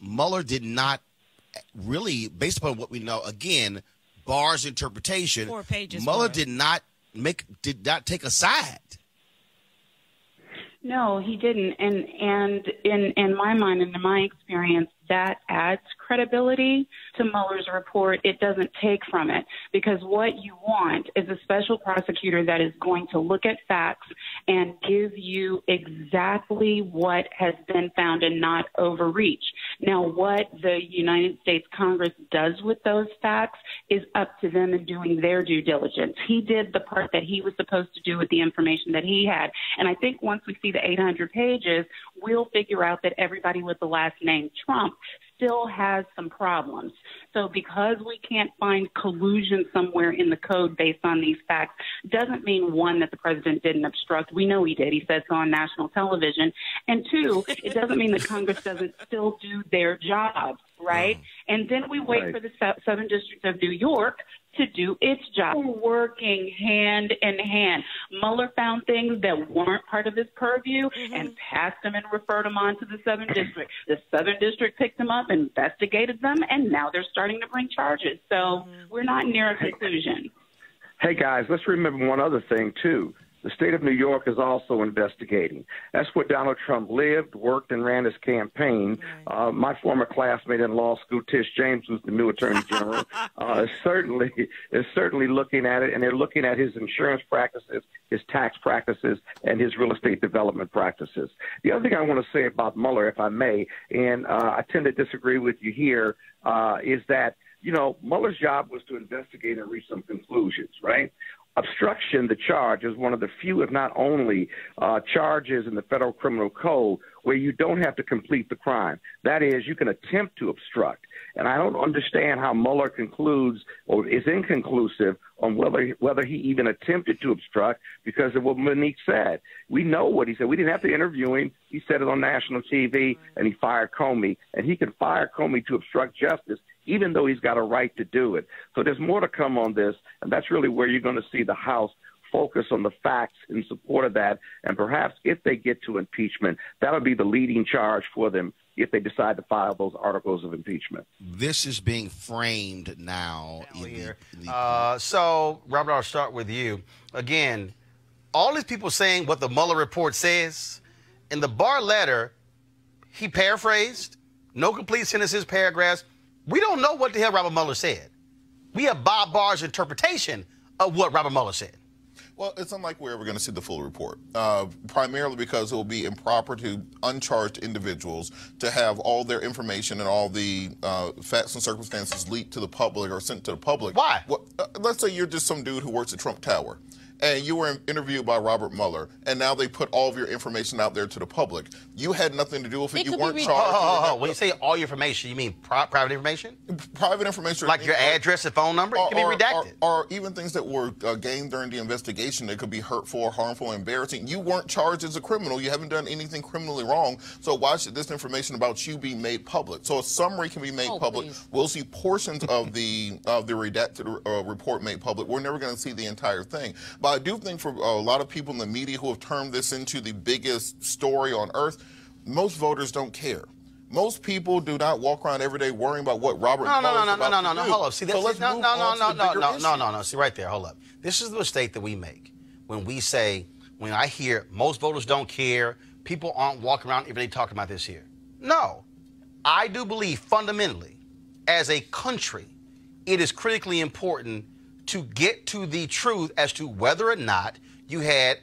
Mueller did not really, based upon what we know, again, Barr's interpretation, 4 pages. Mueller did not take a side. No, he didn't. And in my mind and in my experience, that adds credibility to Mueller's report. It doesn't take from it, because what you want is a special prosecutor that is going to look at facts and give you exactly what has been found and not overreach. Now, what the United States Congress does with those facts is up to them in doing their due diligence. He did the part that he was supposed to do with the information that he had. And I think once we see the 800 pages, we'll figure out that everybody with the last name Trump still has some problems. So because we can't find collusion somewhere in the code based on these facts, doesn't mean, one, that the president didn't obstruct. We know he did. He said so on national television. And two, it doesn't mean that Congress doesn't still do their job, right? And then we wait for the Southern District of New York to do its job. We're working hand in hand. Mueller found things that weren't part of his purview and passed them and referred them on to the Southern District. The Southern District picked them up, investigated them, and now they're starting to bring charges. So we're not near a conclusion. Hey, guys, let's remember one other thing, too. The state of New York is also investigating. That's where Donald Trump lived, worked, and ran his campaign. My former classmate in law school, Tish James, who's the new attorney general, is certainly looking at it, and they're looking at his insurance practices, his tax practices, and his real estate development practices. The other thing I want to say about Mueller, if I may, and I tend to disagree with you here, is that, you know, Mueller's job was to investigate and reach some conclusions, right? Obstruction, the charge, is one of the few, if not only, charges in the federal criminal code where you don't have to complete the crime. That is, you can attempt to obstruct. And I don't understand how Mueller concludes or is inconclusive on whether he even attempted to obstruct, because of what Monique said. We know what he said. We didn't have to interview him. He said it on national TV, and he fired Comey. And he can fire Comey to obstruct justice, even though he's got a right to do it. So there's more to come on this, and that's really where you're going to see the House focus on the facts in support of that. And perhaps if they get to impeachment, that'll be the leading charge for them if they decide to file those articles of impeachment. This is being framed now. So, Robert, I'll start with you. Again, all these people saying what the Mueller report says, in the Barr letter, he paraphrased, no complete sentences, paragraphs. We don't know what the hell Robert Mueller said. We have Bob Barr's interpretation of what Robert Mueller said. Well, it's unlikely we're ever going to see the full report, primarily because it will be improper to uncharged individuals to have all their information and all the facts and circumstances leaked to the public or sent to the public. Why? Well, let's say you're just some dude who works at Trump Tower, and you were interviewed by Robert Mueller, and now they put all of your information out there to the public. You had nothing to do with it. You weren't charged. When you say all your information, you mean private information? Private information. Like your address and phone number? It can be redacted. Or even things that were gained during the investigation that could be hurtful, harmful, embarrassing. You weren't charged as a criminal. You haven't done anything criminally wrong. So why should this information about you be made public? So a summary can be made public. Please. We'll see portions of the redacted report made public. We're never going to see the entire thing. But I do think for a lot of people in the media who have turned this into the biggest story on earth, most voters don't care. Most people do not walk around every day worrying about what Robert Mueller is about to do. Hold up. See, so let's move on to the bigger issue. No. See, right there. Hold up. This is the mistake that we make when we say, when I hear most voters don't care, people aren't walking around every day talking about this here. No. I do believe fundamentally, as a country, it is critically important to get to the truth as to whether or not you had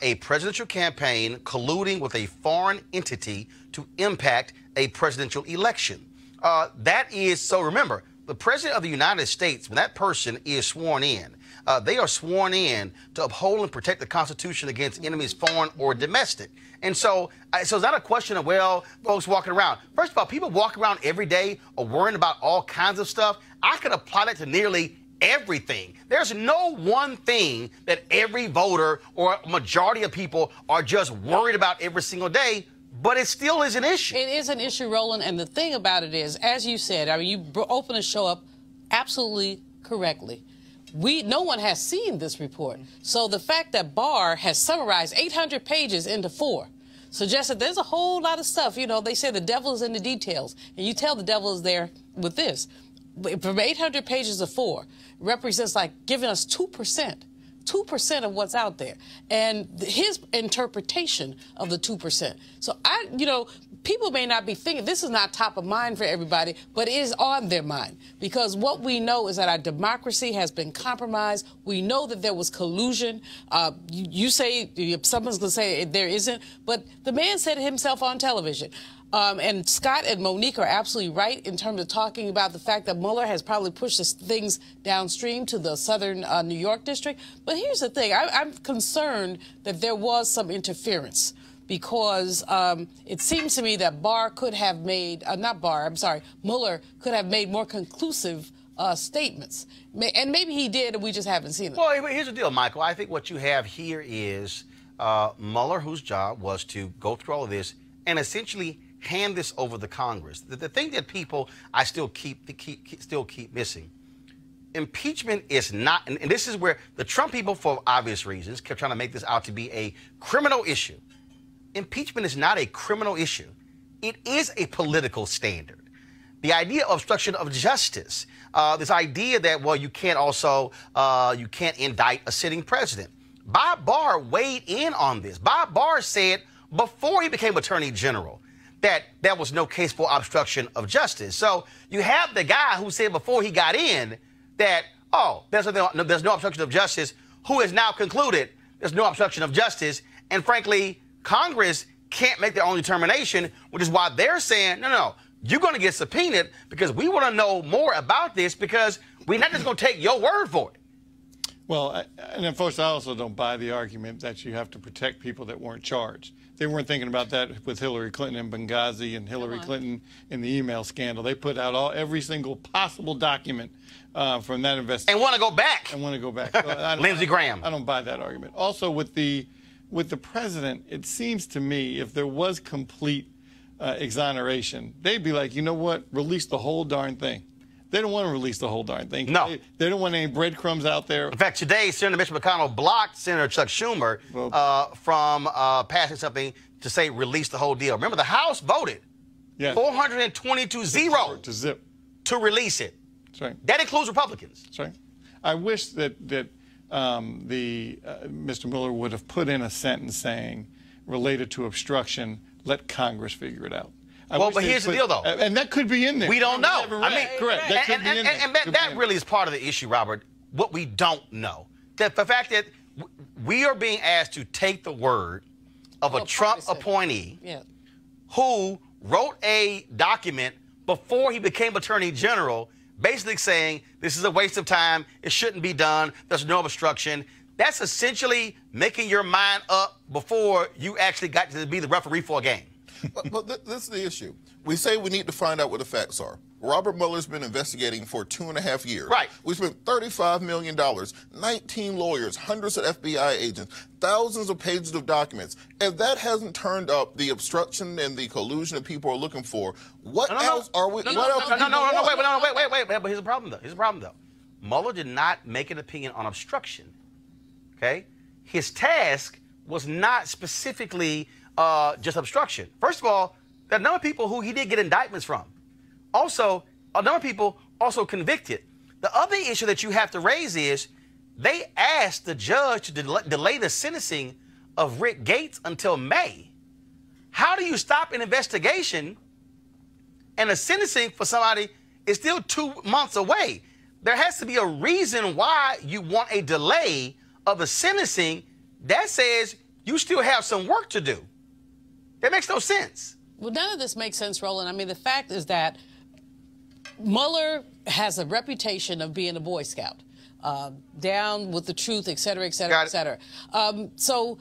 a presidential campaign colluding with a foreign entity to impact a presidential election. That is, so remember, the president of the United States, when that person is sworn in, they are sworn in to uphold and protect the Constitution against enemies, foreign or domestic. And so it's not a question of, well, folks walking around. First of all, people walk around every day or worrying about all kinds of stuff. I could apply that to nearly everything. There's no one thing that every voter or majority of people are just worried about every single day. But it still is an issue. It is an issue, Roland, and the thing about it is, as you said, I mean, you opened the show up absolutely correctly. No one has seen this report. So the fact that Barr has summarized 800 pages into 4 suggests that there's a whole lot of stuff. You know, they say the devil is in the details, and you tell the devil is there with this. From 800 pages of 4 represents like giving us 2%. 2% of what's out there, and his interpretation of the 2%. So people may not be thinking, this is not top of mind for everybody, but it is on their mind, because what we know is that our democracy has been compromised. We know that there was collusion. You say, someone's going to say there isn't, but the man said it himself on television. And Scott and Monique are absolutely right in terms of talking about the fact that Mueller has probably pushed things downstream to the southern New York district. But here's the thing. I'm concerned that there was some interference, because it seems to me that Mueller could have made more conclusive statements. And maybe he did, and we just haven't seen it. Well, here's the deal, Michael. I think what you have here is Mueller, whose job was to go through all of this and essentially hand this over to Congress. The thing that people I still keep missing, impeachment is not, and this is where the Trump people, for obvious reasons, kept trying to make this out to be a criminal issue. Impeachment is not a criminal issue. It is a political standard. The idea of obstruction of justice, this idea that, well, you can't indict a sitting president. Bob Barr weighed in on this. Bob Barr said before he became Attorney General that there was no case for obstruction of justice. So you have the guy who said before he got in that, there's no obstruction of justice, who has now concluded there's no obstruction of justice. And frankly, Congress can't make their own determination, which is why they're saying, no, you're going to get subpoenaed because we want to know more about this, because we're not just going to take your word for it. Well, and of course, I also don't buy the argument that you have to protect people that weren't charged. They weren't thinking about that with Hillary Clinton in Benghazi and Hillary Clinton in the email scandal. They put out every single possible document from that investigation. And want to go back. So Lindsey Graham. I don't buy that argument. Also, with the president, it seems to me if there was complete exoneration, they'd be like, you know what, release the whole darn thing. They don't want to release the whole darn thing. No. They don't want any breadcrumbs out there. In fact, today, Senator Mitch McConnell blocked Senator Chuck Schumer from passing something to say release the whole deal. Remember, the House voted 422-0 to release it. That's right. That includes Republicans. That's right. I wish that Mr. Mueller would have put in a sentence saying, related to obstruction, let Congress figure it out. But here's the deal, though. And that could be in there. We don't know. Correct. That could be in there. And that really is part of the issue, Robert, what we don't know. The fact that we are being asked to take the word of a Trump appointee who wrote a document before he became Attorney General, basically saying this is a waste of time, it shouldn't be done, there's no obstruction. That's essentially making your mind up before you actually got to be the referee for a game. But this is the issue. We say we need to find out what the facts are. Robert Mueller's been investigating for 2.5 years. Right. We spent $35 million, 19 lawyers, hundreds of FBI agents, thousands of pages of documents. If that hasn't turned up the obstruction and the collusion that people are looking for, what else are we? Wait. But here's a problem, though. Mueller did not make an opinion on obstruction. Okay? His task was not specifically just obstruction. First of all, there are a number of people who he did get indictments from. Also, a number of people also convicted. The other issue that you have to raise is they asked the judge to delay the sentencing of Rick Gates until May. How do you stop an investigation and a sentencing for somebody is still 2 months away? There has to be a reason why you want a delay of the sentencing. That says you still have some work to do. That makes no sense. Well, none of this makes sense, Roland. I mean, the fact is that Mueller has a reputation of being a Boy Scout, down with the truth, et cetera, et cetera, et cetera. So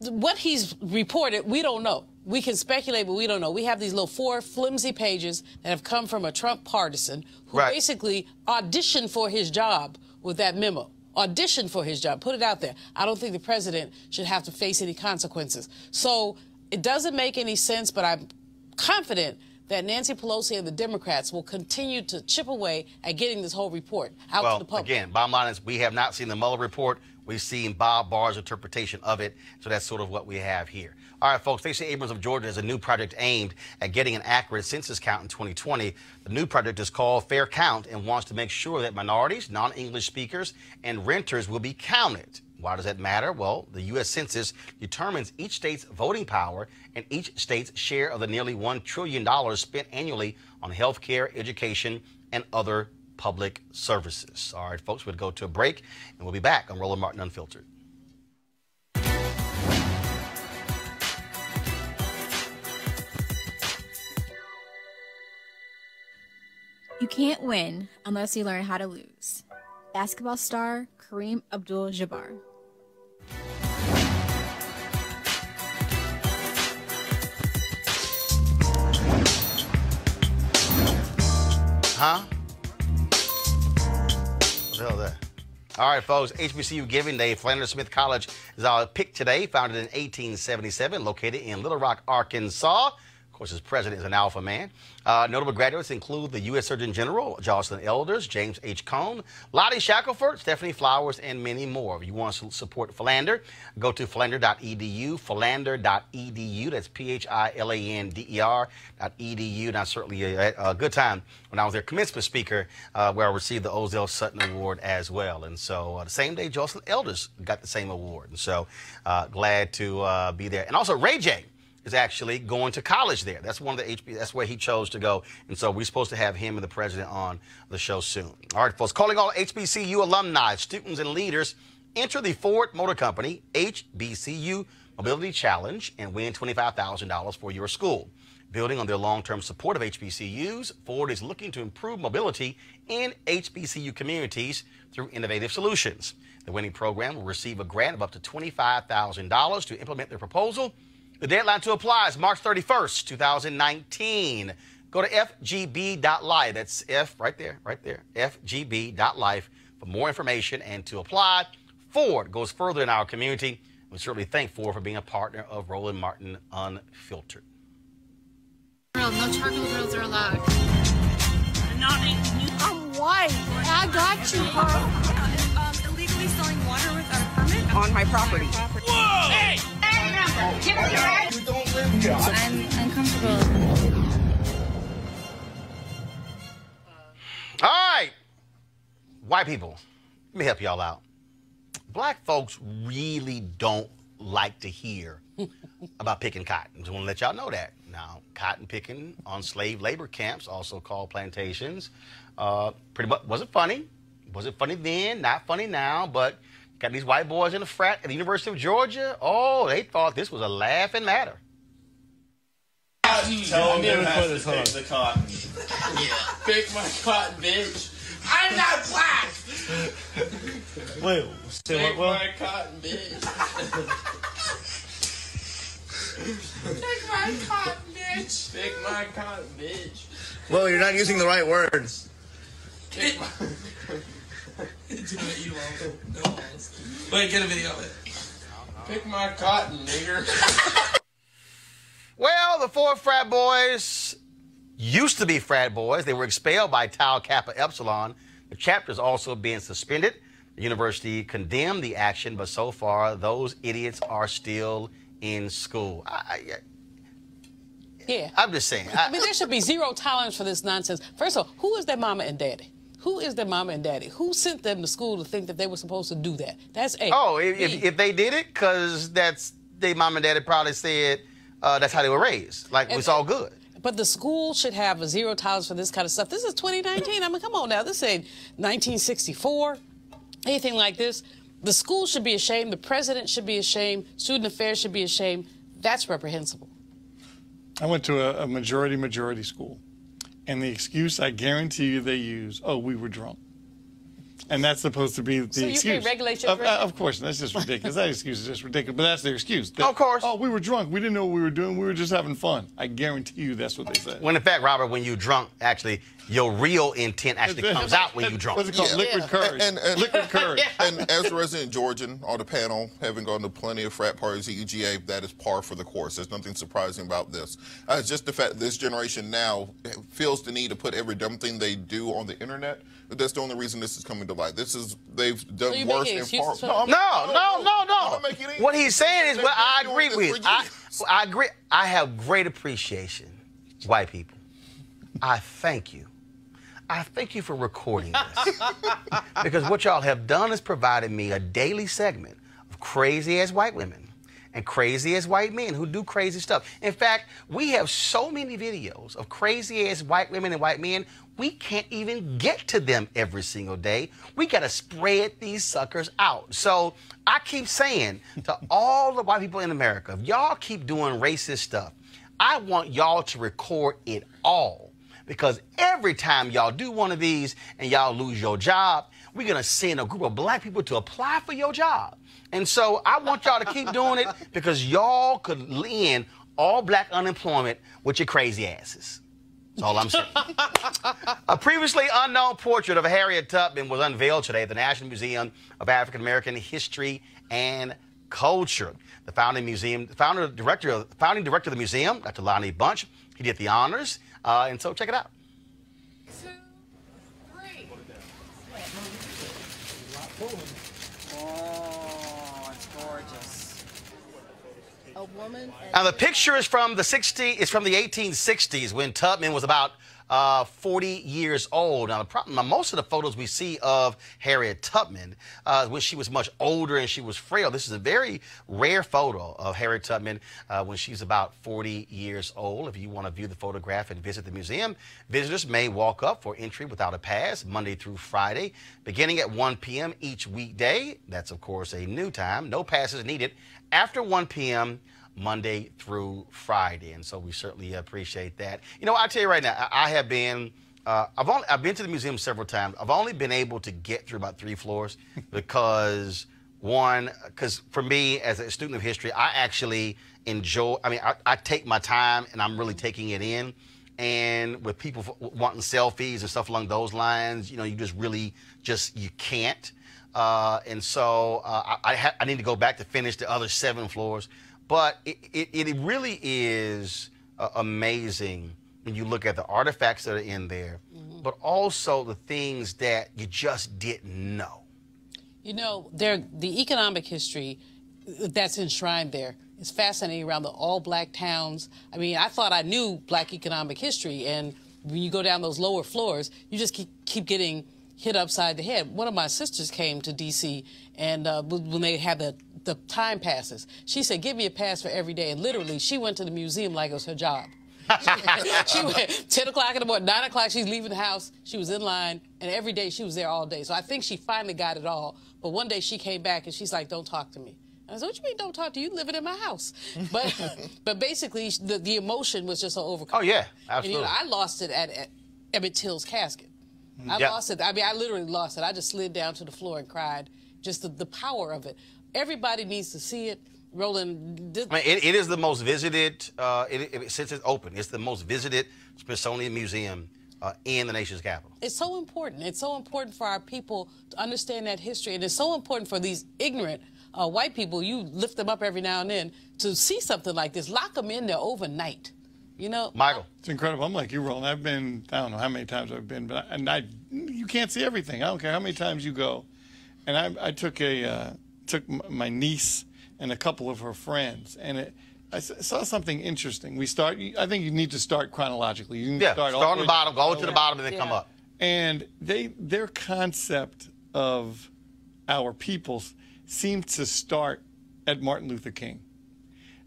what he's reported, we don't know. We can speculate, but we don't know. We have these little 4 flimsy pages that have come from a Trump partisan who basically auditioned for his job with that memo. Auditioned for his job, put it out there. I don't think the president should have to face any consequences. So It doesn't make any sense, but I'm confident that Nancy Pelosi and the Democrats will continue to chip away at getting this whole report out to the public. Again, bottom line is we have not seen the Mueller report. We've seen Bob Barr's interpretation of it, so that's sort of what we have here. All right, folks, Stacey Abrams of Georgia has a new project aimed at getting an accurate census count in 2020. The new project is called Fair Count and wants to make sure that minorities, non-English speakers, and renters will be counted. Why does that matter? Well, the U.S. Census determines each state's voting power and each state's share of the nearly $1 trillion spent annually on health care, education, and other public services. All right, folks, we'll go to a break, and we'll be back on Roland Martin Unfiltered. You can't win unless you learn how to lose. Basketball star Kareem Abdul-Jabbar. Huh? What the hell is that? All right, folks, HBCU Giving Day. Philander Smith College is our pick today, founded in 1877, located in Little Rock, Arkansas. Of course, its president is an alpha man. Notable graduates include the U.S. Surgeon General, Jocelyn Elders, James H. Cone, Lottie Shackelford, Stephanie Flowers, and many more. If you want to support Philander, go to philander.edu, philander.edu. That's philander.edu. And I certainly had a good time when I was their commencement speaker, where I received the Ozell Sutton Award as well. And so the same day, Jocelyn Elders got the same award. And so glad to be there. And also Ray J is actually going to college there. That's one of the that's where he chose to go. And so we're supposed to have him and the president on the show soon. All right, folks, calling all HBCU alumni, students, and leaders, enter the Ford Motor Company HBCU Mobility Challenge and win $25,000 for your school. Building on their long-term support of HBCUs, Ford is looking to improve mobility in HBCU communities through innovative solutions. The winning program will receive a grant of up to $25,000 to implement their proposal. The deadline to apply is March 31st, 2019. Go to fgb.life. That's F right there, fgb.life for more information and to apply. Ford goes further in our community. We certainly thank Ford for being a partner of Roland Martin Unfiltered. No charcoal grills are allowed. I'm white. I got you, bro. Illegally selling water without a permit on my property. Whoa! Hey! Give us your ass. You don't live here. I'm uncomfortable. All right, white people, let me help y'all out. Black folks really don't like to hear about picking cotton. Just want to let y'all know that. Now, cotton picking on slave labor camps, also called plantations, pretty much wasn't funny. Wasn't funny then, not funny now, but got these white boys in a frat at the University of Georgia. Oh, they thought this was a laughing matter. Tell them to pick the cotton. Pick my cotton, bitch. I'm not black. Wait, say what? My cotton, bitch. Pick my cotton, bitch. Pick my cotton, bitch. Well, you're not using the right words. Pick my... Wait, get a video of it. Pick my cotton, nigger. Well, the four frat boys used to be frat boys. They were expelled by Tau Kappa Epsilon. The chapter is also being suspended. The university condemned the action, but so far, those idiots are still in school. Yeah. I'm just saying. I mean, there should be zero tolerance for this nonsense. First of all, who is their mama and daddy? Who is their mama and daddy? Who sent them to school to think that they were supposed to do that? That's A. Oh, if they did it, because that's their mom and daddy probably said that's how they were raised. Like, it's all good. But the school should have a zero tolerance for this kind of stuff. This is 2019. I mean, come on now. This ain't 1964, anything like this. The school should be ashamed. The president should be ashamed. Student affairs should be ashamed. That's reprehensible. I went to a majority school. And the excuse I guarantee you they use, oh, we were drunk. And that's supposed to be the excuse. So you can regulate your drinking? Of course, that's just ridiculous. That excuse is just ridiculous. But that's their excuse. Of course. Oh, we were drunk. We didn't know what we were doing. We were just having fun. I guarantee you that's what they said. When in fact, Robert, when you're drunk, actually, your real intent actually comes out when you're drunk. What's it called? Liquid courage. Liquid courage. And as a resident Georgian on the panel, having gone to plenty of frat parties at UGA, that is par for the course. There's nothing surprising about this. It's just the fact that this generation now feels the need to put every dumb thing they do on the internet. But that's the only reason this is coming to light. They've done worse in far. No. What he's saying is what I agree with. I agree. I have great appreciation, white people. I thank you. I thank you for recording this. Because what y'all have done is provided me a daily segment of crazy-ass white women and crazy-ass white men who do crazy stuff. In fact, we have so many videos of crazy-ass white women and white men, we can't even get to them every single day. We got to spread these suckers out. So I keep saying to all the white people in America, if y'all keep doing racist stuff, I want y'all to record it all. Because every time y'all do one of these and y'all lose your job, we're going to send a group of black people to apply for your job. And so I want y'all to keep doing it because y'all could end all black unemployment with your crazy asses. That's all I'm saying. A previously unknown portrait of Harriet Tubman was unveiled today at the National Museum of African American History and Culture. The founding director of the museum, Dr. Lonnie Bunch, he did the honors. And so check it out. 2, 3. Oh, it's gorgeous. A woman. Now the picture is from the 1860s when Tubman was about 40 years old. Now, most of the photos we see of Harriet Tubman when she was much older and she was frail. This is a very rare photo of Harriet Tubman when she's about 40 years old. If you want to view the photograph and visit the museum, visitors may walk up for entry without a pass Monday through Friday, beginning at 1 p.m. each weekday. That's, of course, a new time. No passes needed after 1 p.m. Monday through Friday, and so we certainly appreciate that. You know, I'll tell you right now, I have been, I've been to the museum several times. I've only been able to get through about 3 floors because for me as a student of history, I actually enjoy. I mean, I take my time and I'm really taking it in. And with people wanting selfies and stuff along those lines, you know, you can't. And so I need to go back to finish the other 7 floors. But it really is amazing when you look at the artifacts that are in there, but also the things that you just didn't know. You know, the economic history that's enshrined there is fascinating around the all-black towns. I mean, I thought I knew black economic history, and when you go down those lower floors, you just keep getting hit upside the head. One of my sisters came to D.C., and when they had the time passes, she said, give me a pass for every day. And literally, she went to the museum like it was her job. She went 10 o'clock in the morning, 9 o'clock, she's leaving the house. She was in line, and every day she was there all day. So I think she finally got it all. But one day she came back, and she's like, don't talk to me. And I said, what you mean don't talk to you? You living in my house. But basically, the emotion was just so overcoming. Oh, yeah, absolutely. And, you know, I lost it at Emmett Till's casket. I lost it. I mean, I literally lost it. I just slid down to the floor and cried. Just the power of it. Everybody needs to see it. Roland. I mean, it is the most visited, since it's open, it's the most visited Smithsonian Museum in the nation's capital. It's so important. It's so important for our people to understand that history. And it's so important for these ignorant white people, you lift them up every now and then, to see something like this. Lock them in there overnight. You know, Michael. It's incredible. I'm like you, Roland. I've been, I don't know how many times I've been, but you can't see everything. I don't care how many times you go. And I took my niece and a couple of her friends, and I saw something interesting. I think you need to start chronologically. You can start on the bottom, go to the bottom, and then come up. And their concept of our people seemed to start at Martin Luther King.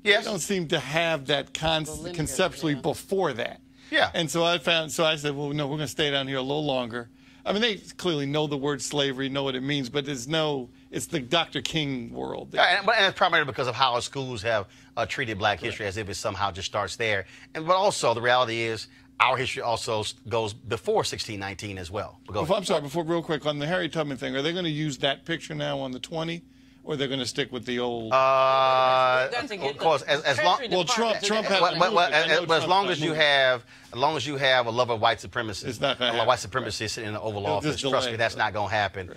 Yes. They don't seem to have that conceptually before that. Yeah. And so I said, well, no, we're going to stay down here a little longer. I mean, they clearly know the word slavery, know what it means, but it's the Dr. King world. And it's primarily because of how our schools have treated black history as if it somehow just starts there. But also, the reality is, our history also goes before 1619 as well. I'm sorry, real quick, on the Harriet Tubman thing, are they going to use that picture now on the 20? Or they're going to stick with the old? Of course, as long as long as you have a love of white supremacists, it's not going to happen. White supremacists in the Oval Office. Trust me, that's not going to happen.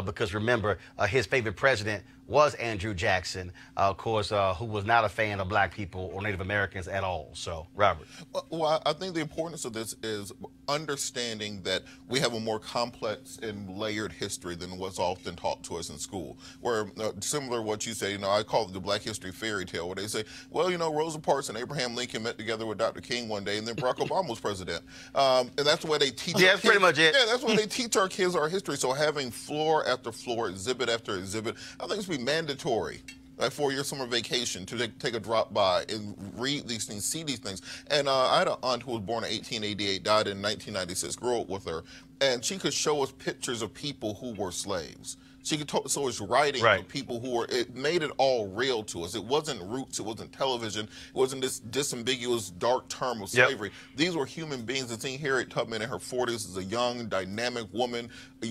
Because remember, his favorite president was Andrew Jackson, of course, who was not a fan of black people or Native Americans at all. So, Robert. Well, I think the importance of this is understanding that we have a more complex and layered history than what's often taught to us in school. Where, similar to what you say, I call it the Black History fairy tale, where they say, well, Rosa Parks and Abraham Lincoln met together with Dr. King one day, and then Barack Obama was president. And that's the way they teach. Yeah, that's pretty much it. Yeah, that's why they teach our kids our history. So having floor after floor, exhibit after exhibit, I think it's be mandatory. Like 4 years summer vacation to take a drop by and read these things, see these things. And I had an aunt who was born in 1888, died in 1996, grew up with her, and she could show us pictures of people who were slaves. She could so it's writing of people who were, it made it all real to us. It wasn't roots, it wasn't television, it wasn't this disambiguous dark term of slavery. These were human beings. And seeing Harriet Tubman in her 40s as a young, dynamic woman,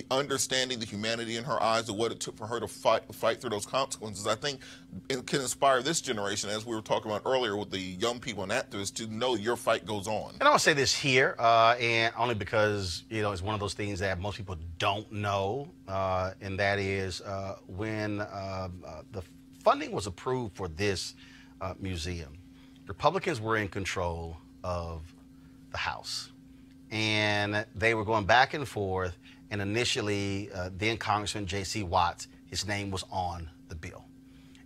understanding the humanity in her eyes and what it took for her to fight through those consequences, I think it can inspire this generation, as we were talking about earlier with the young people and activists, to know your fight goes on. And I want to say this here, and only because, it's one of those things that most people don't know, and that is when the funding was approved for this museum, Republicans were in control of the House. And they were going back and forth, and initially, then Congressman J.C. Watts, his name was on the bill.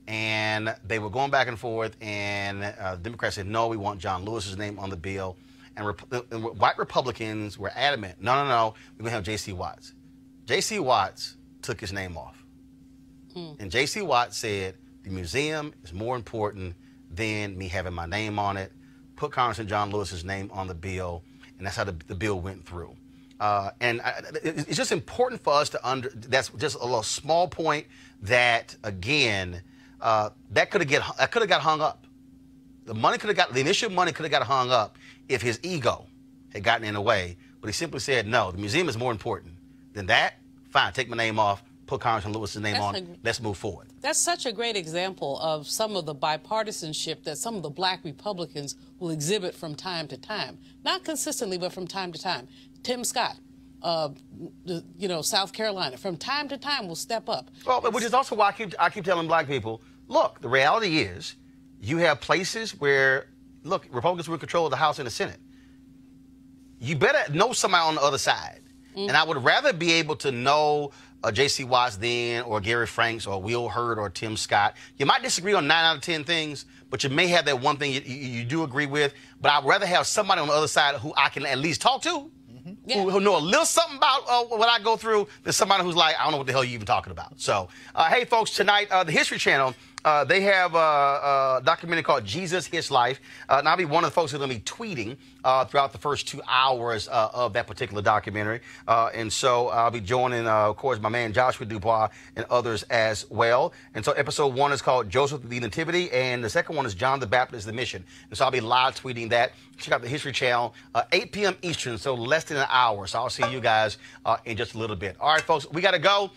And they were going back and forth, and Democrats said, no, we want John Lewis's name on the bill. And white Republicans were adamant, no, we're going to have J.C. Watts. J.C. Watts took his name off. And J.C. Watts said, the museum is more important than me having my name on it. Put Congressman John Lewis's name on the bill, and that's how the bill went through. And it's just important for us to that's just a little small point that, again, that could have got hung up. The initial money could have got hung up if his ego had gotten in the way. But he simply said, no, the museum is more important than that. Fine, take my name off, put Congressman Lewis's name on, let's move forward. That's such a great example of some of the bipartisanship that some of the black Republicans will exhibit from time to time. Not consistently, but from time to time. Tim Scott, South Carolina, from time to time will step up. Well, which is also why I keep telling black people, look, the reality is you have places where, look, Republicans were in control of the House and the Senate. You better know somebody on the other side. And I would rather be able to know J.C. Watts then, or Gary Franks, or Will Hurd, or Tim Scott. You might disagree on 9 out of 10 things, but you may have that one thing you do agree with. But I'd rather have somebody on the other side who I can at least talk to, who know a little something about what I go through, than somebody who's like, I don't know what the hell you're even talking about. So, hey, folks, tonight, the History Channel, they have a documentary called Jesus, His Life. And I'll be one of the folks who's going to be tweeting throughout the first 2 hours of that particular documentary. And so I'll be joining, of course, my man Joshua Dubois and others as well. And so episode 1 is called Joseph the Nativity, and the second one is John the Baptist, the Mission. And so I'll be live tweeting that. Check out the History Channel, 8 p.m. Eastern, so less than an hour. So I'll see you guys in just a little bit. All right, folks, we got to go.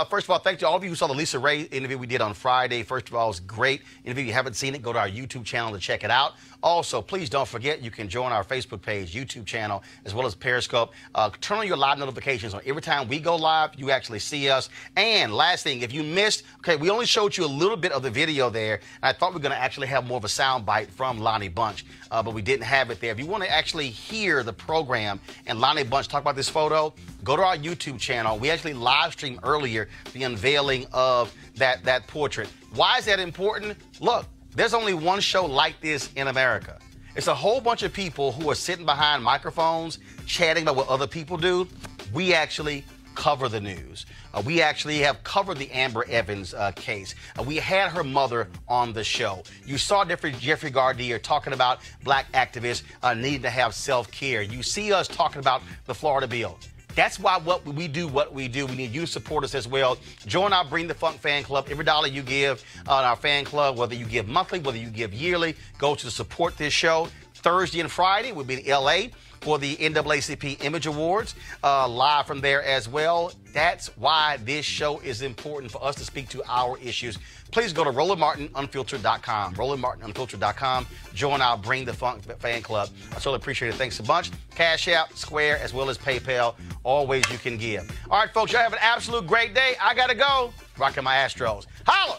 First of all, thank you to all of you who saw the Lisa Ray interview we did on Friday. First of all, it was a great interview. If you haven't seen it, go to our YouTube channel to check it out. Also, please don't forget, you can join our Facebook page, YouTube channel, as well as Periscope. Turn on your live notifications on every time we go live. You actually see us. And last thing, if you missed, okay, we only showed you a little bit of the video there. And I thought we were going to actually have more of a sound bite from Lonnie Bunch, but we didn't have it there. If you want to actually hear the program and Lonnie Bunch talk about this photo, go to our YouTube channel. We actually live streamed earlier the unveiling of that portrait. Why is that important? Look, there's only one show like this in America. It's a whole bunch of people who are sitting behind microphones, chatting about what other people do. We actually cover the news. We actually have covered the Amber Evans case. We had her mother on the show. You saw Jeffrey Gardier talking about black activists needing to have self-care. You see us talking about the Florida bill. That's why we do what we do. We need you to support us as well. Join our Bring the Funk fan club. Every dollar you give on our fan club, whether you give monthly, whether you give yearly, go to support this show. Thursday and Friday, we'll be in L.A. for the NAACP Image Awards, live from there as well. That's why this show is important for us to speak to our issues. Please go to RolandMartinUnfiltered.com. RolandMartinUnfiltered.com. Join our Bring the Funk fan club. I certainly appreciate it. Thanks a bunch. Cash App, Square, as well as PayPal. All ways you can give. All right, folks, y'all have an absolute great day. I got to go. Rocking my Astros. Holla!